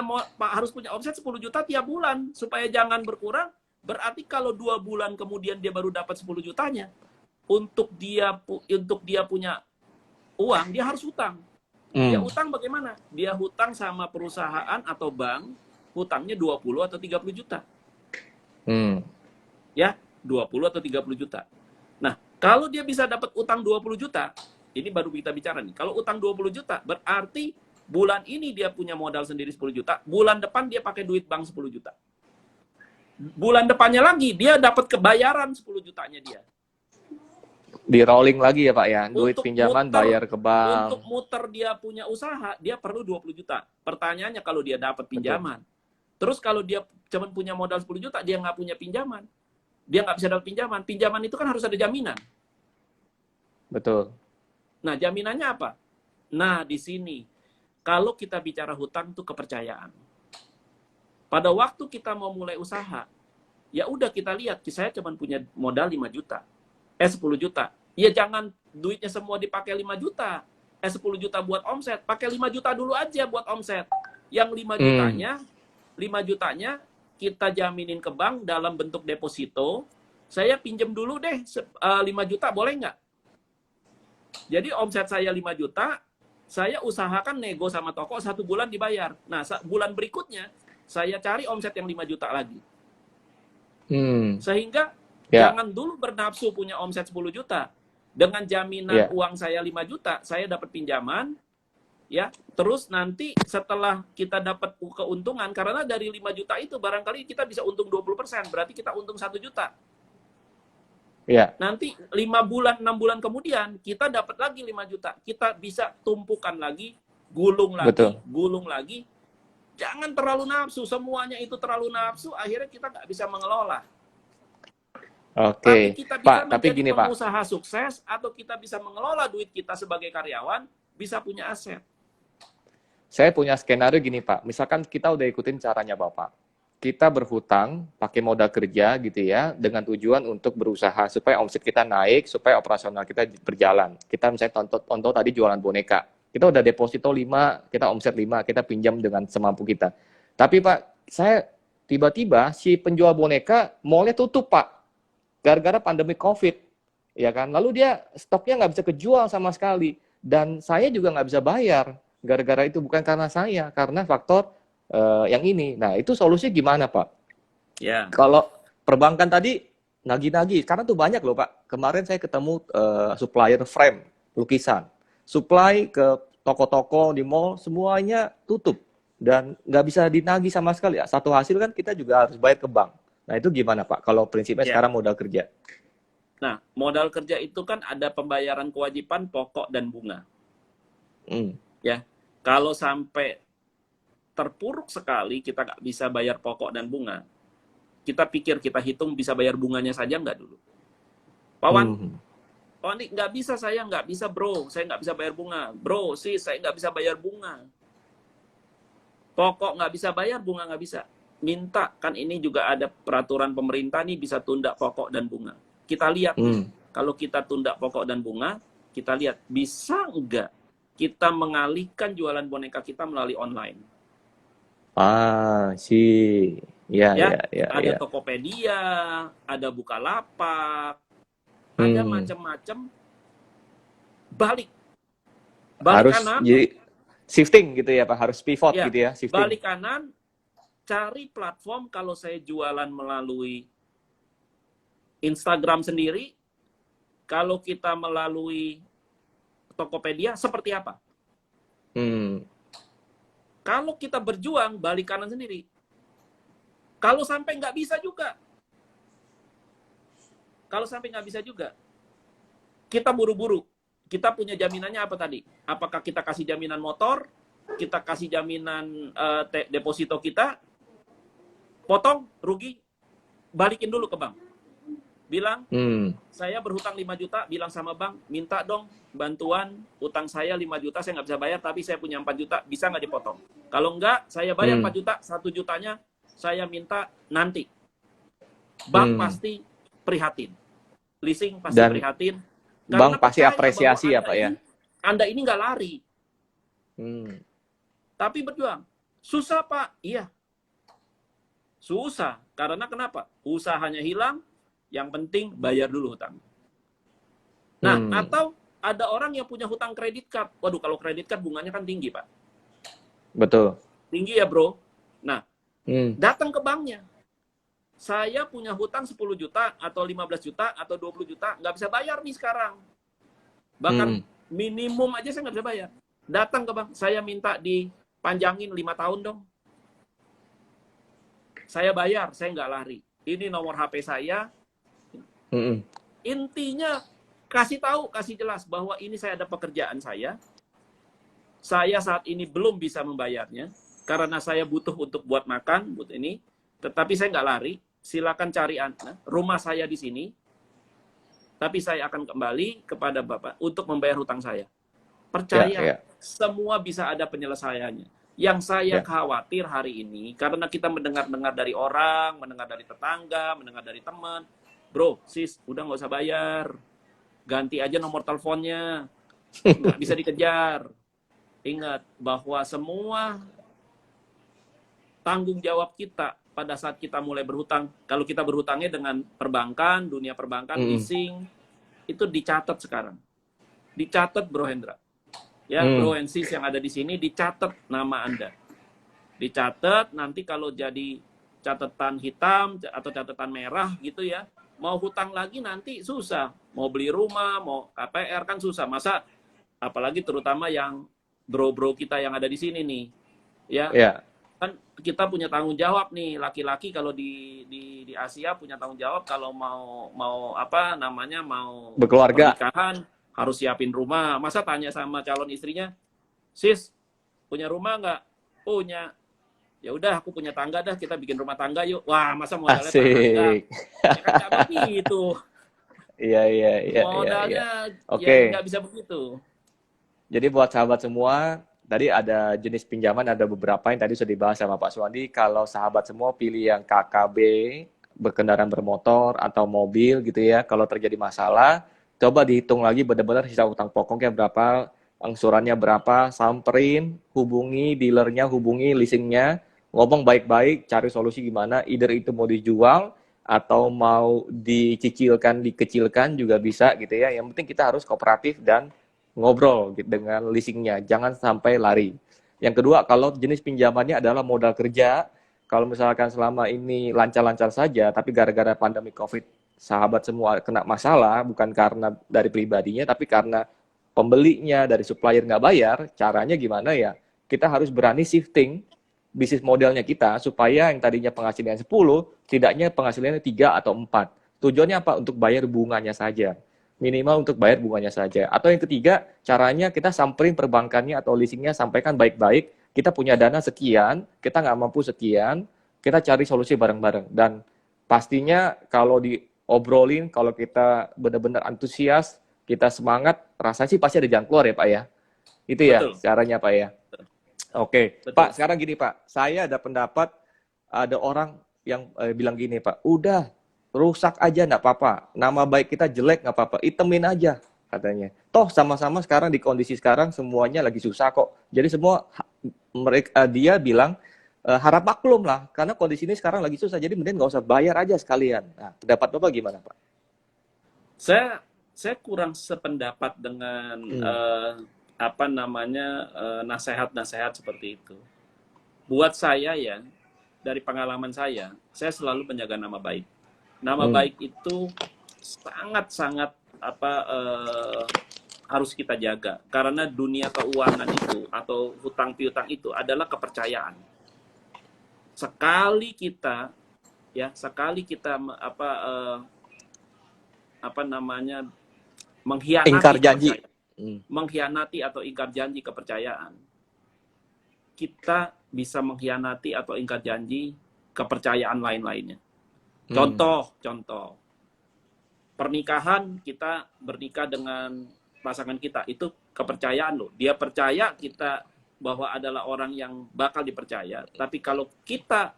Speaker 2: omset 10 juta tiap bulan, supaya jangan berkurang. Berarti kalau 2 bulan kemudian dia baru dapat 10 jutanya, untuk dia punya uang, dia harus hutang. Dia hutang bagaimana? Dia hutang sama perusahaan atau bank, hutangnya 20 atau 30 juta. Ya, 20 atau 30 juta. Nah, kalau dia bisa dapat utang 20 juta, ini baru kita bicara nih. Kalau utang 20 juta, berarti bulan ini dia punya modal sendiri 10 juta, bulan depan dia pakai duit bank 10 juta. Bulan depannya lagi, dia dapat kebayaran 10 jutanya dia.
Speaker 1: Di rolling lagi ya Pak ya, duit pinjaman bayar ke bank.
Speaker 2: Untuk muter dia punya usaha, dia perlu 20 juta. Pertanyaannya kalau dia dapat pinjaman. Terus kalau dia cuma punya modal 10 juta, dia nggak punya pinjaman. Dia nggak bisa dapat pinjaman. Pinjaman itu kan harus ada jaminan.
Speaker 1: Betul.
Speaker 2: Nah, jaminannya apa? Nah, di sini. Kalau kita bicara hutang itu kepercayaan. Pada waktu kita mau mulai usaha, Ya udah kita lihat, saya cuma punya modal 5 juta. 10 juta. Ya jangan duitnya semua dipakai 5 juta. 10 juta buat omset, pakai 5 juta dulu aja buat omset. Yang 5 jutanya, 5 jutanya kita jaminin ke bank dalam bentuk deposito. Saya pinjam dulu deh 5 juta, boleh nggak? Jadi omset saya 5 juta, saya usahakan nego sama toko 1 bulan dibayar. Nah, bulan berikutnya saya cari omset yang 5 juta lagi. Sehingga jangan dulu bernafsu punya omset 10 juta. Dengan jaminan uang saya 5 juta, saya dapat pinjaman, ya. Terus nanti setelah kita dapat keuntungan, karena dari 5 juta itu barangkali kita bisa untung 20%, berarti kita untung 1 juta. Nanti 5 bulan, 6 bulan kemudian, kita dapat lagi 5 juta. Kita bisa tumpukan lagi, gulung lagi, gulung lagi. Jangan terlalu nafsu, semuanya itu terlalu nafsu, akhirnya kita nggak bisa mengelola. Tapi kita bisa menjadi pengusaha sukses, atau kita bisa mengelola duit kita sebagai karyawan, bisa punya aset.
Speaker 1: Saya punya skenario gini Pak, misalkan kita udah ikutin caranya Bapak. Kita berhutang, pakai modal kerja gitu ya, dengan tujuan untuk berusaha supaya omset kita naik, supaya operasional kita berjalan. Kita misalnya contoh tadi jualan boneka. Kita udah deposito 5, kita omset 5, kita pinjam dengan semampu kita. Tapi Pak, saya tiba-tiba si penjual boneka mallnya tutup Pak, gara-gara pandemi COVID, ya kan? Lalu dia stoknya nggak bisa kejual sama sekali, dan saya juga nggak bisa bayar, gara-gara itu bukan karena saya, karena faktor yang ini. Nah, itu solusinya gimana Pak?
Speaker 2: Ya.
Speaker 1: Kalau perbankan tadi nagih-nagih, karena tuh banyak loh Pak. Kemarin saya ketemu supplier frame lukisan. Supply ke toko-toko di mall, semuanya tutup. Dan nggak bisa dinagih sama sekali. Ya. Satu hasil kan kita juga harus bayar ke bank. Nah itu gimana Pak, kalau prinsipnya sekarang modal kerja?
Speaker 2: Nah, modal kerja itu kan ada pembayaran kewajiban pokok dan bunga. Ya, kalau sampai terpuruk sekali, kita nggak bisa bayar pokok dan bunga, kita pikir, kita hitung bisa bayar bunganya saja nggak dulu? Pak Wan, oh ini nggak bisa, saya nggak bisa bro, saya nggak bisa bayar bunga. Bro, saya nggak bisa bayar bunga. Pokok nggak bisa bayar, bunga nggak bisa. Minta, kan ini juga ada peraturan pemerintah nih, bisa tunda pokok dan bunga. Kita lihat, kalau kita tunda pokok dan bunga, kita lihat, bisa nggak kita mengalihkan jualan boneka kita melalui online. Ada Tokopedia, ada Bukalapak, ada macam-macam. Balik
Speaker 1: harus
Speaker 2: kanan,
Speaker 1: jadi shifting gitu ya Pak, harus pivot gitu ya, shifting.
Speaker 2: Balik kanan, cari platform. Kalau saya jualan melalui Instagram sendiri, kalau kita melalui Tokopedia, seperti apa? Kalau kita berjuang, balik kanan sendiri. Kalau sampai nggak bisa juga. Kita buru-buru. Kita punya jaminannya apa tadi? Apakah kita kasih jaminan motor? Kita kasih jaminan deposito kita? Potong, rugi, balikin dulu ke bank. Bilang, saya berhutang 5 juta, bilang sama bank, minta dong bantuan, utang saya 5 juta, saya nggak bisa bayar, tapi saya punya 4 juta, bisa nggak dipotong? Kalau nggak, saya bayar 4 juta, 1 jutanya saya minta nanti. Bank pasti prihatin. Leasing pasti prihatin.
Speaker 1: Bank pasti apresiasi ya Pak ya?
Speaker 2: Anda ini nggak lari. Tapi berjuang. Susah Pak? Iya. Susah. Karena kenapa? Usahanya hilang, yang penting bayar dulu hutang. Nah, atau ada orang yang punya hutang kredit card. Waduh, kalau kredit card bunganya kan tinggi, Pak.
Speaker 1: Betul.
Speaker 2: Tinggi ya, bro. Nah, datang ke banknya. Saya punya hutang 10 juta, atau 15 juta, atau 20 juta. Nggak bisa bayar nih sekarang. Bahkan minimum aja saya nggak bisa bayar. Datang ke bank, saya minta dipanjangin 5 tahun dong. Saya bayar, saya nggak lari. Ini nomor HP saya. Intinya kasih tahu, kasih jelas bahwa ini saya ada pekerjaan saya. Saya saat ini belum bisa membayarnya karena saya butuh untuk buat makan, buat ini. Tetapi saya nggak lari. Silakan cari rumah saya di sini. Tapi saya akan kembali kepada Bapak untuk membayar hutang saya. Percaya, semua bisa ada penyelesaiannya. Yang saya
Speaker 1: Ya.
Speaker 2: khawatir hari ini, karena kita mendengar-dengar dari orang, mendengar dari tetangga, mendengar dari teman, bro, sis, udah nggak usah bayar, ganti aja nomor teleponnya, nggak bisa dikejar. Ingat bahwa semua tanggung jawab kita pada saat kita mulai berhutang, kalau kita berhutangnya dengan perbankan, dunia perbankan,
Speaker 1: Mm-mm.
Speaker 2: leasing, itu dicatat sekarang. Dicatat, Bro Hendra. Ya,
Speaker 1: Mm.
Speaker 2: Bro and Sis yang ada di sini, dicatat nama Anda. Dicatat, nanti kalau jadi catatan hitam atau catatan merah gitu ya, mau hutang lagi nanti susah. Mau beli rumah, mau KPR kan susah. Masa, apalagi terutama yang bro-bro kita yang ada di sini nih. Ya,
Speaker 1: Ya.
Speaker 2: kan kita punya tanggung jawab nih, laki-laki kalau di Asia punya tanggung jawab kalau mau apa namanya, mau
Speaker 1: Berkeluarga.
Speaker 2: pernikahan harus siapin rumah. Masa tanya sama calon istrinya, sis punya rumah nggak? Punya. Ya udah, aku punya tangga dah, kita bikin rumah tangga yuk. Wah, masa modalnya tangga?
Speaker 1: Asik.
Speaker 2: Ya kan nggak begitu.
Speaker 1: Iya, iya, iya, iya, iya.
Speaker 2: Modalnya
Speaker 1: Oke.
Speaker 2: ya nggak bisa begitu.
Speaker 1: Jadi buat sahabat semua, tadi ada jenis pinjaman, ada beberapa yang tadi sudah dibahas sama Pak Suwandi. Kalau sahabat semua pilih yang KKB, berkendaraan bermotor atau mobil gitu ya. Kalau terjadi masalah, coba dihitung lagi benar-benar sisa utang pokoknya berapa, angsurannya berapa, samperin, hubungi dealernya, hubungi leasingnya, ngomong baik-baik, cari solusi gimana, either itu mau dijual atau mau dicicilkan, dikecilkan juga bisa gitu ya. Yang penting kita harus kooperatif dan ngobrol gitu dengan leasingnya, jangan sampai lari. Yang kedua, kalau jenis pinjamannya adalah modal kerja, kalau misalkan selama ini lancar-lancar saja, tapi gara-gara pandemi COVID, sahabat semua kena masalah, bukan karena dari pribadinya, tapi karena pembelinya dari supplier nggak bayar, caranya gimana ya? Kita harus berani shifting bisnis modelnya kita, supaya yang tadinya penghasilannya 10, tidaknya penghasilannya 3 atau 4. Tujuannya apa? Untuk bayar bunganya saja, minimal untuk bayar bunganya saja. Atau yang ketiga, caranya kita samperin perbankannya atau leasingnya, sampaikan baik-baik, kita punya dana sekian, kita nggak mampu sekian, kita cari solusi bareng-bareng. Dan pastinya kalau diobrolin, kalau kita benar-benar antusias, kita semangat, rasanya sih pasti ada jalan keluar ya Pak ya. Itu ya
Speaker 2: Betul,
Speaker 1: caranya Pak ya. Oke,
Speaker 2: betul.
Speaker 1: Pak, sekarang gini Pak, saya ada pendapat, ada orang yang bilang gini Pak, udah rusak aja nggak apa-apa, nama baik kita jelek nggak apa-apa, itemin aja katanya. Toh sama-sama sekarang di kondisi sekarang semuanya lagi susah kok. Jadi semua mereka dia bilang harap maklum lah, karena kondisi ini sekarang lagi susah, jadi mending nggak usah bayar aja sekalian. Nah, pendapat Bapak gimana Pak?
Speaker 2: Saya kurang sependapat dengan
Speaker 1: Hmm.
Speaker 2: apa namanya nasihat-nasihat seperti itu. Buat saya ya, dari pengalaman saya selalu menjaga nama baik. Nama
Speaker 1: Hmm.
Speaker 2: baik itu sangat-sangat apa harus kita jaga karena dunia keuangan itu atau hutang piutang itu adalah kepercayaan. Sekali kita apa namanya
Speaker 1: Ingkar
Speaker 2: mengkhianati
Speaker 1: janji.
Speaker 2: kepercayaan,
Speaker 1: Hmm.
Speaker 2: mengkhianati atau ingkar janji kepercayaan, kita bisa mengkhianati atau ingkar janji kepercayaan lain-lainnya.
Speaker 1: Hmm.
Speaker 2: Contoh, pernikahan, kita bernikah dengan pasangan kita, itu kepercayaan loh. Dia percaya kita bahwa adalah orang yang bakal dipercaya. Tapi kalau kita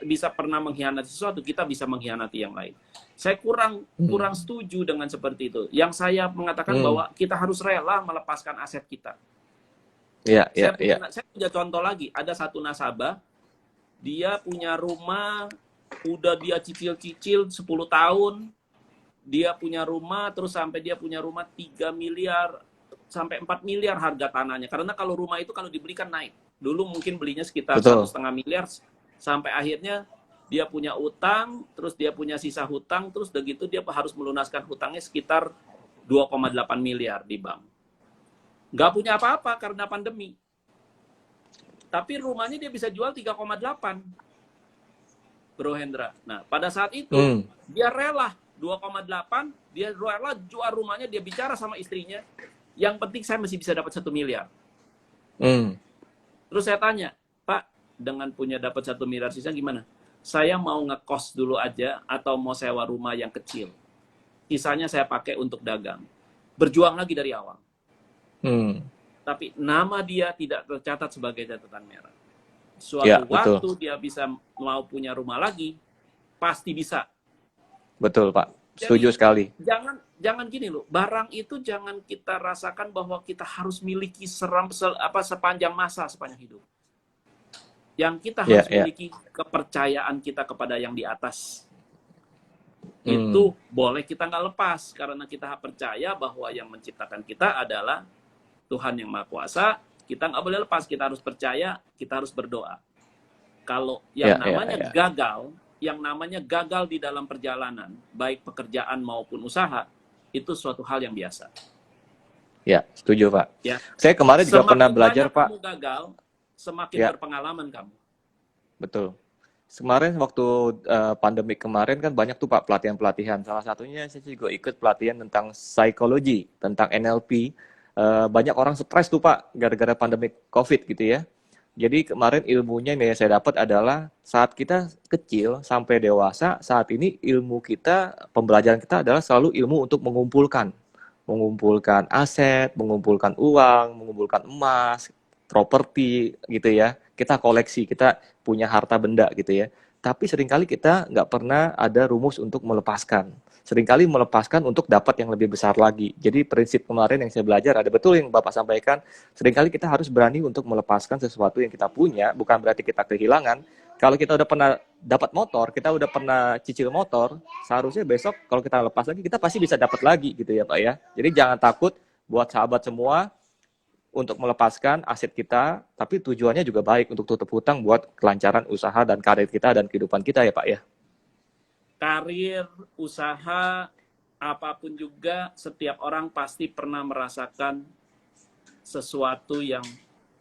Speaker 2: bisa pernah mengkhianati sesuatu, kita bisa mengkhianati yang lain. Saya kurang
Speaker 1: Hmm.
Speaker 2: setuju dengan seperti itu. Yang saya mengatakan
Speaker 1: Hmm.
Speaker 2: bahwa kita harus rela melepaskan aset kita.
Speaker 1: Ya, ya,
Speaker 2: Saya
Speaker 1: ya.
Speaker 2: punya contoh lagi. Ada satu nasabah, dia punya rumah, udah dia cicil-cicil 10 tahun, dia punya rumah, terus sampai dia punya rumah 3 miliar, sampai 4 miliar harga tanahnya. Karena kalau rumah itu kalau dibelikan naik. Dulu mungkin belinya sekitar
Speaker 1: Betul.
Speaker 2: 1,5 miliar, sampai akhirnya dia punya utang, terus dia punya sisa hutang, terus udah gitu dia harus melunaskan hutangnya sekitar 2,8 miliar di bank. Nggak punya apa-apa karena pandemi. Tapi rumahnya dia bisa jual 3,8, Bro Hendra. Nah, pada saat itu
Speaker 1: Hmm.
Speaker 2: dia rela 2,8, dia rela jual rumahnya, dia bicara sama istrinya, yang penting saya masih bisa dapat 1 miliar.
Speaker 1: Hmm.
Speaker 2: Terus saya tanya, Pak, dengan punya dapat 1 miliar sisa gimana? Saya mau ngekos dulu aja atau mau sewa rumah yang kecil. Sisanya saya pakai untuk dagang. Berjuang lagi dari awal.
Speaker 1: Hmm.
Speaker 2: tapi nama dia tidak tercatat sebagai catatan merah.
Speaker 1: Ya,
Speaker 2: Suatu
Speaker 1: betul.
Speaker 2: waktu dia bisa mau punya rumah lagi, pasti bisa.
Speaker 1: Betul, Pak.
Speaker 2: Jadi
Speaker 1: Setuju sekali.
Speaker 2: jangan gini loh, barang itu jangan kita rasakan bahwa kita harus miliki sepanjang masa, sepanjang hidup. Yang kita
Speaker 1: Ya,
Speaker 2: harus
Speaker 1: ya.
Speaker 2: miliki kepercayaan kita kepada yang di atas.
Speaker 1: Hmm.
Speaker 2: Itu boleh kita nggak lepas, karena kita percaya bahwa yang menciptakan kita adalah Tuhan yang Maha Kuasa. Kita nggak boleh lepas, kita harus percaya, kita harus berdoa. Kalau yang
Speaker 1: Ya, ya,
Speaker 2: namanya
Speaker 1: ya.
Speaker 2: gagal di dalam perjalanan, baik pekerjaan maupun usaha, itu suatu hal yang biasa.
Speaker 1: Ya, setuju, Pak.
Speaker 2: Ya.
Speaker 1: Saya kemarin juga pernah belajar, Pak.
Speaker 2: Kamu gagal, semakin
Speaker 1: Ya.
Speaker 2: berpengalaman kamu.
Speaker 1: Betul. Kemarin waktu pandemi kemarin kan banyak tuh Pak pelatihan-pelatihan. Salah satunya saya juga ikut pelatihan tentang psikologi, tentang NLP. Banyak orang stres tuh Pak gara-gara pandemi COVID gitu ya. Jadi kemarin ilmunya yang saya dapat adalah saat kita kecil sampai dewasa, saat ini ilmu kita, pembelajaran kita adalah selalu ilmu untuk mengumpulkan aset, mengumpulkan uang, mengumpulkan emas, properti gitu ya. Kita koleksi, kita punya harta benda gitu ya. Tapi seringkali kita nggak pernah ada rumus untuk melepaskan. Seringkali melepaskan untuk dapat yang lebih besar lagi. Jadi prinsip kemarin yang saya belajar, ada betul yang Bapak sampaikan, seringkali kita harus berani untuk melepaskan sesuatu yang kita punya, bukan berarti kita kehilangan. Kalau kita udah pernah dapat motor, kita udah pernah cicil motor, seharusnya besok kalau kita lepas lagi, kita pasti bisa dapat lagi gitu ya Pak ya. Jadi jangan takut buat sahabat semua, untuk melepaskan aset kita, tapi tujuannya juga baik untuk tutup hutang buat kelancaran usaha dan karir kita dan kehidupan kita ya Pak ya.
Speaker 2: Karir, usaha, apapun juga, setiap orang pasti pernah merasakan sesuatu yang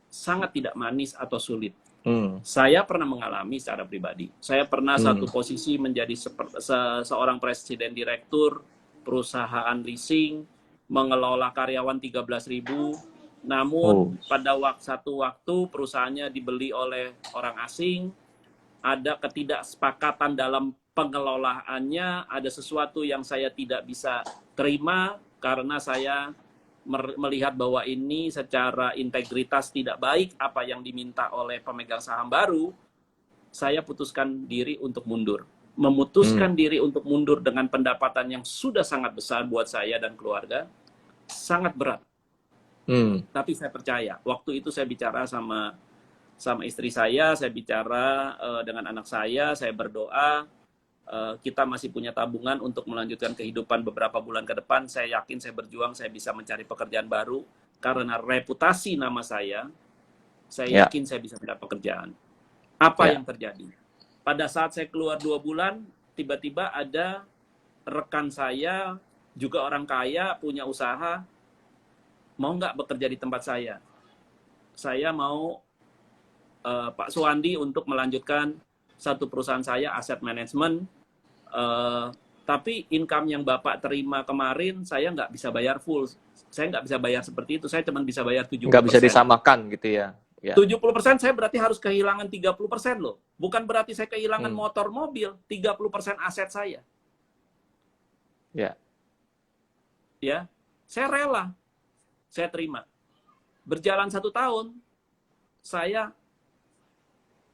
Speaker 2: sangat tidak manis atau sulit. Saya pernah mengalami secara pribadi. Saya pernah satu posisi menjadi seorang presiden direktur perusahaan leasing, mengelola karyawan 13.000. Namun pada satu waktu perusahaannya dibeli oleh orang asing, ada ketidaksepakatan dalam pengelolaannya, ada sesuatu yang saya tidak bisa terima karena saya melihat bahwa ini secara integritas tidak baik apa yang diminta oleh pemegang saham baru. Saya putuskan diri untuk mundur. Memutuskan diri untuk mundur dengan pendapatan yang sudah sangat besar buat saya dan keluarga, sangat berat. Tapi saya percaya, waktu itu saya bicara sama istri saya bicara dengan anak saya berdoa, kita masih punya tabungan untuk melanjutkan kehidupan beberapa bulan ke depan. Saya yakin saya berjuang, saya bisa mencari pekerjaan baru, karena reputasi nama saya yakin saya bisa mendapat pekerjaan. Apa yang terjadi? Pada saat saya keluar 2 bulan, tiba-tiba ada rekan saya, juga orang kaya, punya usaha, mau nggak bekerja di tempat saya? Saya mau Pak Suwandi untuk melanjutkan satu perusahaan saya, aset management, tapi income yang Bapak terima kemarin, saya nggak bisa bayar full. Saya nggak bisa bayar seperti itu, saya cuma bisa bayar 70%.
Speaker 1: Nggak bisa disamakan gitu ya.
Speaker 2: 70% saya berarti harus kehilangan 30% loh. Bukan berarti saya kehilangan motor mobil, 30% aset saya. Ya, saya rela. Saya terima. Berjalan 1 tahun, saya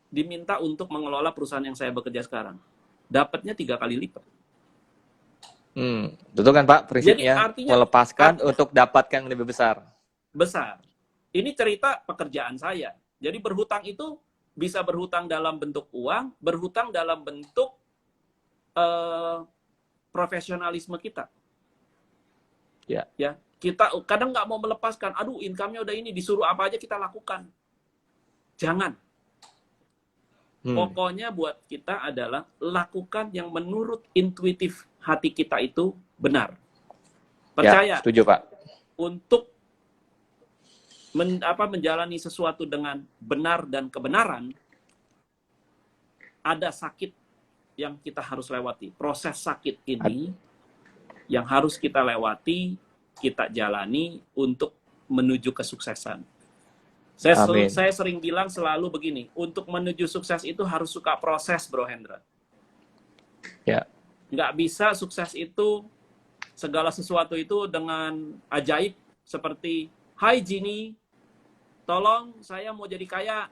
Speaker 2: diminta untuk mengelola perusahaan yang saya bekerja sekarang. Dapatnya 3 kali lipat.
Speaker 1: Betul kan Pak prinsipnya?
Speaker 2: Jadi artinya,
Speaker 1: melepaskan untuk dapatkan yang lebih besar.
Speaker 2: Besar. Ini cerita pekerjaan saya. Jadi berhutang itu bisa berhutang dalam bentuk uang, berhutang dalam bentuk profesionalisme kita. Ya. Kita kadang nggak mau melepaskan, aduh income-nya udah ini, disuruh apa aja kita lakukan. Jangan. Pokoknya buat kita adalah lakukan yang menurut intuitif hati kita itu benar. Percaya.
Speaker 1: Ya, setuju Pak.
Speaker 2: Untuk menjalani sesuatu dengan benar dan kebenaran, ada sakit yang kita harus lewati. Proses sakit ini yang harus kita lewati, kita jalani untuk menuju kesuksesan. Saya sering bilang selalu begini, untuk menuju sukses itu harus suka proses, Bro Hendra.
Speaker 1: Ya.
Speaker 2: Nggak bisa sukses itu, segala sesuatu itu dengan ajaib, seperti, "Hai Jini, tolong saya mau jadi kaya,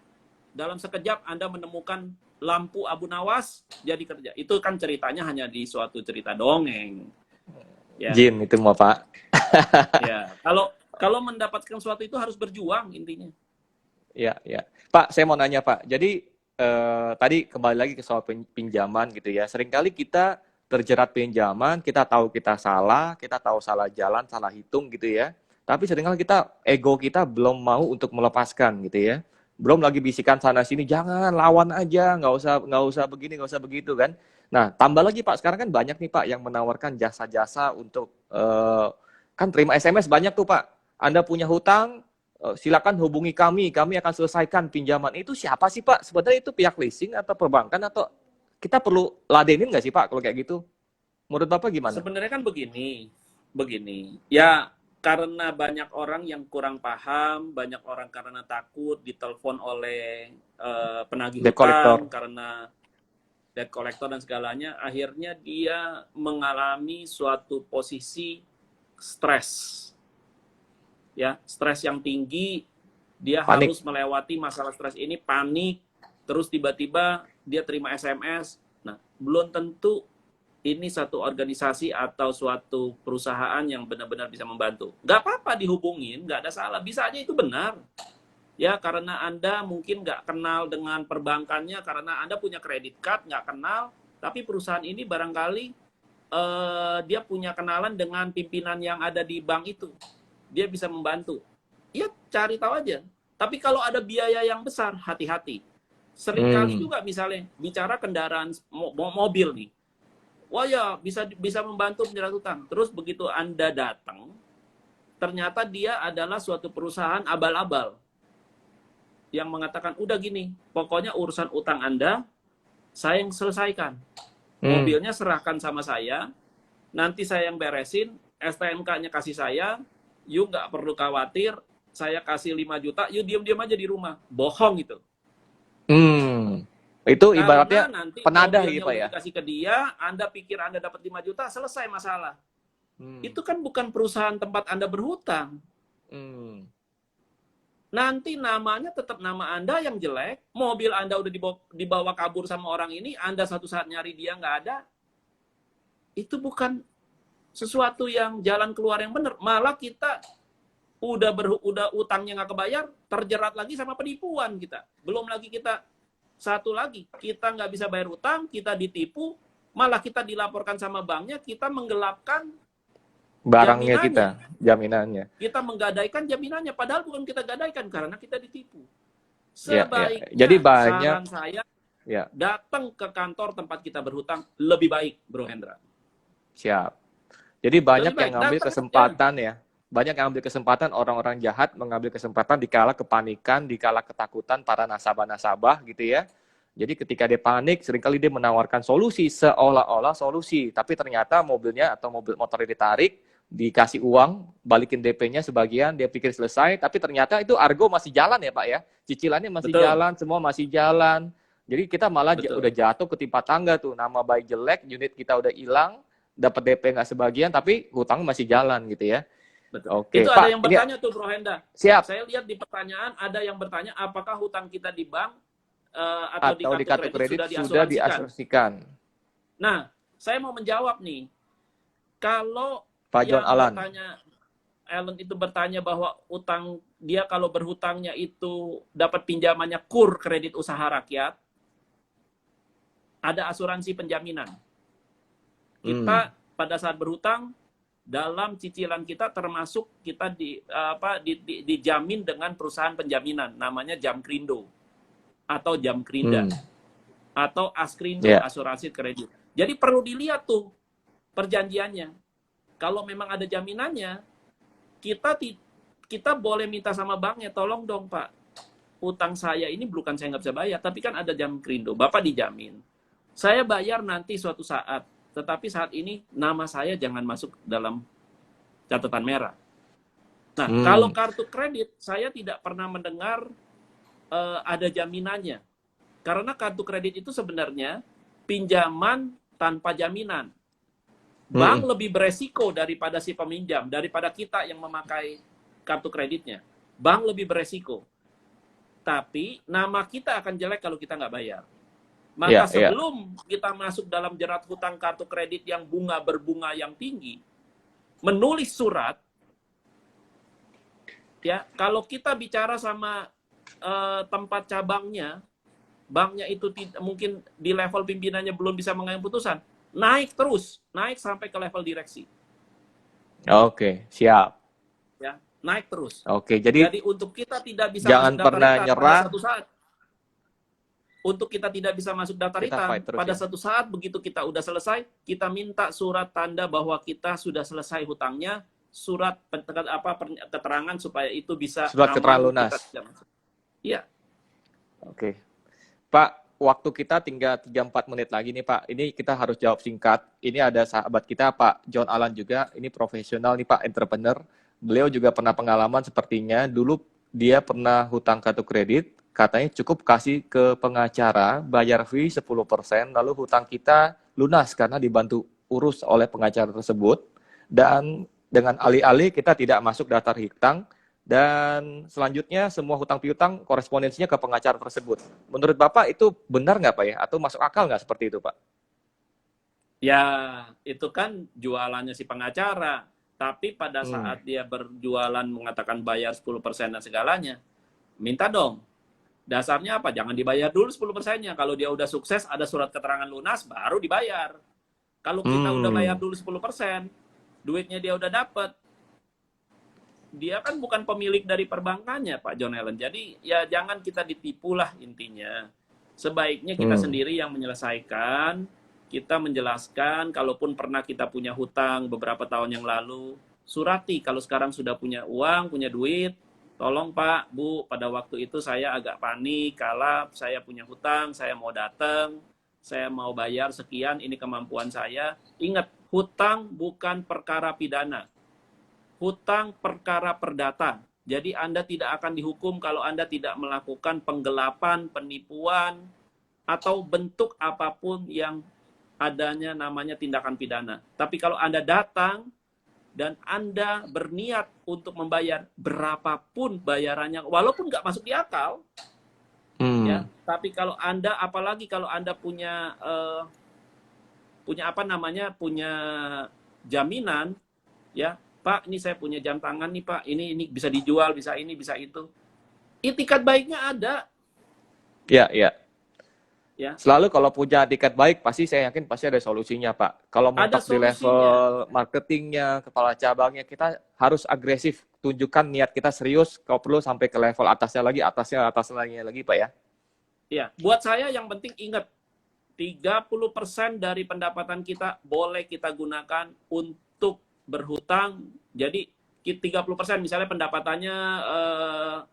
Speaker 2: dalam sekejap Anda menemukan lampu Abu Nawas, jadi kerja. Itu kan ceritanya hanya di suatu cerita dongeng. Ya,
Speaker 1: Jin itu mah Pak.
Speaker 2: ya. Kalau mendapatkan sesuatu itu harus berjuang intinya.
Speaker 1: Ya, ya. Pak, saya mau nanya Pak. Jadi tadi kembali lagi ke soal pinjaman gitu ya. Seringkali kita terjerat pinjaman, kita tahu kita tahu salah jalan, salah hitung gitu ya. Tapi seringkali ego kita belum mau untuk melepaskan gitu ya. Belum lagi bisikan sana sini, jangan lawan aja, nggak usah begini, nggak usah begitu kan. Nah, tambah lagi Pak, sekarang kan banyak nih Pak yang menawarkan jasa-jasa untuk kan terima SMS banyak tuh Pak. Anda punya hutang, silakan hubungi kami akan selesaikan pinjaman. Itu siapa sih Pak? Sebenarnya itu pihak leasing atau perbankan atau kita perlu ladenin nggak sih Pak kalau kayak gitu? Menurut Bapak gimana?
Speaker 2: Sebenarnya kan begini. Ya, karena banyak orang yang kurang paham, banyak orang karena takut ditelepon oleh penagih
Speaker 1: Debt collector.
Speaker 2: hutang, karena debt collector dan segalanya, akhirnya dia mengalami suatu posisi stres. Ya, stres yang tinggi, dia
Speaker 1: Panik.
Speaker 2: harus melewati masalah stres ini, panik, terus tiba-tiba dia terima SMS. Nah, belum tentu ini satu organisasi atau suatu perusahaan yang benar-benar bisa membantu. Nggak apa-apa dihubungin, nggak ada salah. Bisa aja itu benar. Ya, karena Anda mungkin nggak kenal dengan perbankannya, karena Anda punya kredit card, nggak kenal, tapi perusahaan ini barangkali dia punya kenalan dengan pimpinan yang ada di bank itu. Dia bisa membantu. Ya, cari tahu aja. Tapi kalau ada biaya yang besar, hati-hati. Seringkali juga misalnya bicara kendaraan mobil nih. Wah ya, bisa membantu penjerat hutang. Terus begitu Anda datang, ternyata dia adalah suatu perusahaan abal-abal yang mengatakan, udah gini, pokoknya urusan utang Anda, saya yang selesaikan. Mobilnya serahkan sama saya, nanti saya yang beresin, STNK-nya kasih saya, you nggak perlu khawatir, saya kasih 5 juta, you diam-diam aja di rumah. Bohong itu.
Speaker 1: Itu ibaratnya
Speaker 2: Karena nanti
Speaker 1: penadah
Speaker 2: mobilnya
Speaker 1: gitu Pak
Speaker 2: udah
Speaker 1: ya?
Speaker 2: dikasih ke dia, Anda pikir Anda dapat 5 juta, selesai masalah. Itu kan bukan perusahaan tempat Anda berhutang. Nanti namanya tetap nama Anda yang jelek, mobil Anda udah dibawa kabur sama orang ini, Anda satu saat nyari dia nggak ada. Itu bukan sesuatu yang jalan keluar yang benar. Malah kita udah utangnya nggak kebayar, terjerat lagi sama penipuan kita. Belum lagi satu lagi, kita nggak bisa bayar utang, kita ditipu, malah kita dilaporkan sama banknya, kita menggelapkan
Speaker 1: barangnya kita, jaminannya.
Speaker 2: Kita menggadaikan jaminannya, padahal bukan kita gadaikan karena kita ditipu.
Speaker 1: Ya.
Speaker 2: Sebaiknya
Speaker 1: Jadi banyak,
Speaker 2: saran saya, datang ke kantor tempat kita berhutang lebih baik, Bro Hendra.
Speaker 1: Siap. Jadi banyak yang ngambil kesempatan ya. Banyak yang ambil kesempatan, orang-orang jahat mengambil kesempatan dikala kepanikan, dikala ketakutan para nasabah-nasabah gitu ya. Jadi ketika dia panik, seringkali dia menawarkan solusi, seolah-olah solusi. Tapi ternyata mobilnya atau motornya ditarik, dikasih uang, balikin DP-nya sebagian, dia pikir selesai, tapi ternyata itu argo masih jalan ya Pak ya. Cicilannya masih jalan, semua masih jalan. Jadi kita malah udah jatuh ketimpa tangga tuh, nama baik jelek, unit kita udah hilang, dapat DP nggak sebagian, tapi hutang masih jalan gitu ya.
Speaker 2: Betul.
Speaker 1: Oke,
Speaker 2: itu
Speaker 1: Pak,
Speaker 2: ada yang bertanya tuh Bro Henda.
Speaker 1: Siap.
Speaker 2: Saya lihat di pertanyaan ada yang bertanya apakah hutang kita di bank atau di kartu kredit sudah diasuransikan. Nah, saya mau menjawab nih. Kalau
Speaker 1: Pak John Alan
Speaker 2: itu bertanya bahwa utang dia kalau berhutangnya itu dapat pinjamannya KUR, kredit usaha rakyat, ada asuransi penjaminan. Kita pada saat berhutang, dalam cicilan kita termasuk kita dijamin dengan perusahaan penjaminan, namanya Jamkrindo atau Jamkrinda atau Askrindo, asuransi kredit. Jadi perlu dilihat tuh perjanjiannya. Kalau memang ada jaminannya, kita boleh minta sama banknya, tolong dong Pak, utang saya ini bukan saya nggak bisa bayar, tapi kan ada Jamkrindo, Bapak dijamin. Saya bayar nanti suatu saat. Tetapi saat ini nama saya jangan masuk dalam catatan merah. Nah, kalau kartu kredit, saya tidak pernah mendengar ada jaminannya. Karena kartu kredit itu sebenarnya pinjaman tanpa jaminan. Bank lebih beresiko daripada si peminjam, daripada kita yang memakai kartu kreditnya. Bank lebih beresiko. tapi nama kita akan jelek kalau kita nggak bayar. Maka sebelum kita masuk dalam jerat hutang kartu kredit yang berbunga yang tinggi, menulis surat, ya kalau kita bicara sama tempat cabangnya, banknya itu mungkin di level pimpinannya belum bisa mengambil putusan, naik terus, naik sampai ke level direksi.
Speaker 1: Oke, siap.
Speaker 2: Ya, naik terus.
Speaker 1: Oke, jadi
Speaker 2: untuk kita tidak bisa
Speaker 1: jangan pernah nyerah.
Speaker 2: pada satu saat. Untuk kita tidak bisa masuk daftar hitam, pada satu saat begitu kita udah selesai, kita minta surat tanda bahwa kita sudah selesai hutangnya, surat keterangan supaya itu bisa
Speaker 1: surat keterangan lunas.
Speaker 2: Iya.
Speaker 1: Oke. Pak, waktu kita tinggal 3-4 menit lagi nih Pak. Ini kita harus jawab singkat. Ini ada sahabat kita Pak John Alan juga, ini profesional nih Pak, entrepreneur. Beliau juga pernah pengalaman sepertinya, dulu dia pernah hutang kartu kredit, katanya cukup kasih ke pengacara, bayar fee 10%, lalu hutang kita lunas karena dibantu urus oleh pengacara tersebut. Dan dengan alih-alih kita tidak masuk daftar hutang, dan selanjutnya semua hutang piutang korespondensinya ke pengacara tersebut. Menurut Bapak itu benar nggak Pak ya? Atau masuk akal nggak seperti itu Pak?
Speaker 2: Ya, itu kan jualannya si pengacara. Tapi pada saat dia berjualan mengatakan bayar 10% dan segalanya, minta dong. Dasarnya apa? Jangan dibayar dulu 10%-nya. Kalau dia udah sukses, ada surat keterangan lunas, baru dibayar. Kalau kita udah bayar dulu 10%, duitnya dia udah dapat, dia kan bukan pemilik dari perbankannya, Pak John Allen. Jadi, ya jangan kita ditipu lah intinya. Sebaiknya kita sendiri yang menyelesaikan, kita menjelaskan, kalaupun pernah kita punya hutang beberapa tahun yang lalu, surati. Kalau sekarang sudah punya uang, punya duit, tolong Pak, Bu, pada waktu itu saya agak panik, kalap, saya punya hutang, saya mau datang, saya mau bayar sekian, ini kemampuan saya. Ingat, hutang bukan perkara pidana. Hutang perkara perdata. Jadi Anda tidak akan dihukum kalau Anda tidak melakukan penggelapan, penipuan, atau bentuk apapun yang adanya namanya tindakan pidana. Tapi kalau Anda datang, dan Anda berniat untuk membayar berapapun bayarannya, walaupun nggak masuk di akal, ya. Tapi kalau Anda, apalagi kalau Anda punya punya jaminan, ya Pak, ini saya punya jam tangan nih Pak, ini bisa dijual, bisa ini, bisa itu. Itikat baiknya ada.
Speaker 1: Ya, ya.
Speaker 2: Ya.
Speaker 1: Selalu kalau punya etikat baik, pasti saya yakin pasti ada solusinya, Pak. Kalau mentok di level marketingnya, kepala cabangnya, kita harus agresif. Tunjukkan niat kita serius, kalau perlu sampai ke level atasnya lagi, atasnya lagi, Pak ya.
Speaker 2: Ya, buat saya yang penting ingat, 30% dari pendapatan kita boleh kita gunakan untuk berhutang. Jadi 30% misalnya pendapatannya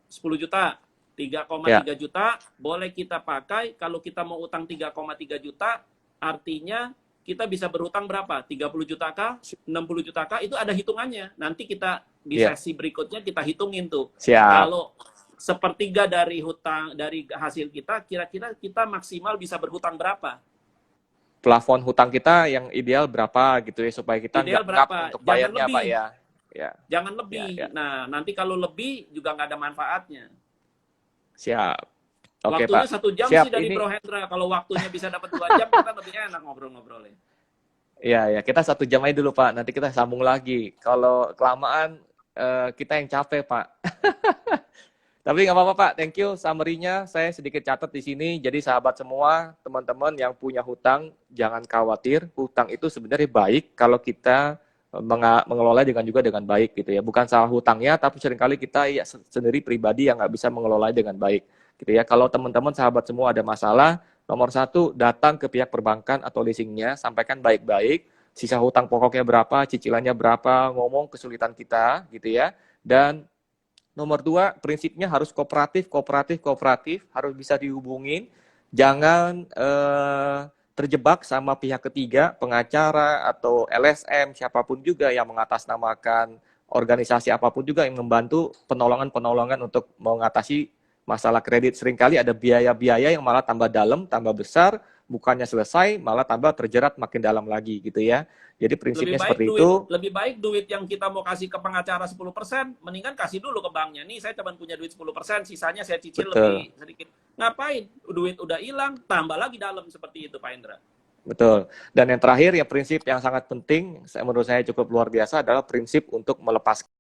Speaker 2: 10 juta. 3,3 juta boleh kita pakai. Kalau kita mau utang 3,3 juta, artinya kita bisa berhutang berapa? 30 juta kah? 60 juta kah? Itu ada hitungannya. Nanti kita di sesi berikutnya kita hitungin tuh. Kalau sepertiga dari hutang, dari hasil kita, kira-kira kita maksimal bisa berhutang berapa?
Speaker 1: Plafon hutang kita yang ideal berapa gitu ya, supaya kita nggak ngap untuk bayarnya, Pak ya.
Speaker 2: Jangan lebih. Nah, nanti kalau lebih juga nggak ada manfaatnya.
Speaker 1: Siap. Oke,
Speaker 2: waktunya
Speaker 1: Pak.
Speaker 2: 1 jam
Speaker 1: Siap,
Speaker 2: sih dari
Speaker 1: ini...
Speaker 2: Bro Hendra. Kalau waktunya bisa dapat 2 jam, kita lebih enak ngobrol-ngobrolnya.
Speaker 1: Iya, ya. Kita 1 jam aja dulu, Pak. Nanti kita sambung lagi. Kalau kelamaan, kita yang capek, Pak. Tapi nggak apa-apa, Pak. Thank you. Summary-nya saya sedikit catat di sini. Jadi sahabat semua, teman-teman yang punya hutang, jangan khawatir. Hutang itu sebenarnya baik kalau kita mengelola dengan baik gitu ya. Bukan salah hutangnya, tapi seringkali kita ya sendiri pribadi yang nggak bisa mengelola dengan baik gitu ya. Kalau teman-teman sahabat semua ada masalah, nomor 1 datang ke pihak perbankan atau leasingnya, sampaikan baik-baik sisa hutang pokoknya berapa, cicilannya berapa, ngomong kesulitan kita gitu ya. Dan nomor 2 prinsipnya harus kooperatif, harus bisa dihubungin, jangan terjebak sama pihak ketiga, pengacara atau LSM, siapapun juga yang mengatasnamakan organisasi apapun juga yang membantu penolongan untuk mengatasi masalah kredit. Seringkali ada biaya-biaya yang malah tambah dalam, tambah besar, bukannya selesai, malah tambah terjerat makin dalam lagi gitu ya. Jadi prinsipnya seperti
Speaker 2: Lebih baik duit yang kita mau kasih ke pengacara 10%, mendingan kasih dulu ke banknya. Nih saya cuma punya duit 10%, sisanya saya cicil
Speaker 1: betul.
Speaker 2: lebih sedikit. Ngapain? Duit udah hilang, tambah lagi dalam seperti itu Pak Indra.
Speaker 1: Betul. Dan yang terakhir, yang prinsip yang sangat penting, menurut saya cukup luar biasa adalah prinsip untuk melepaskan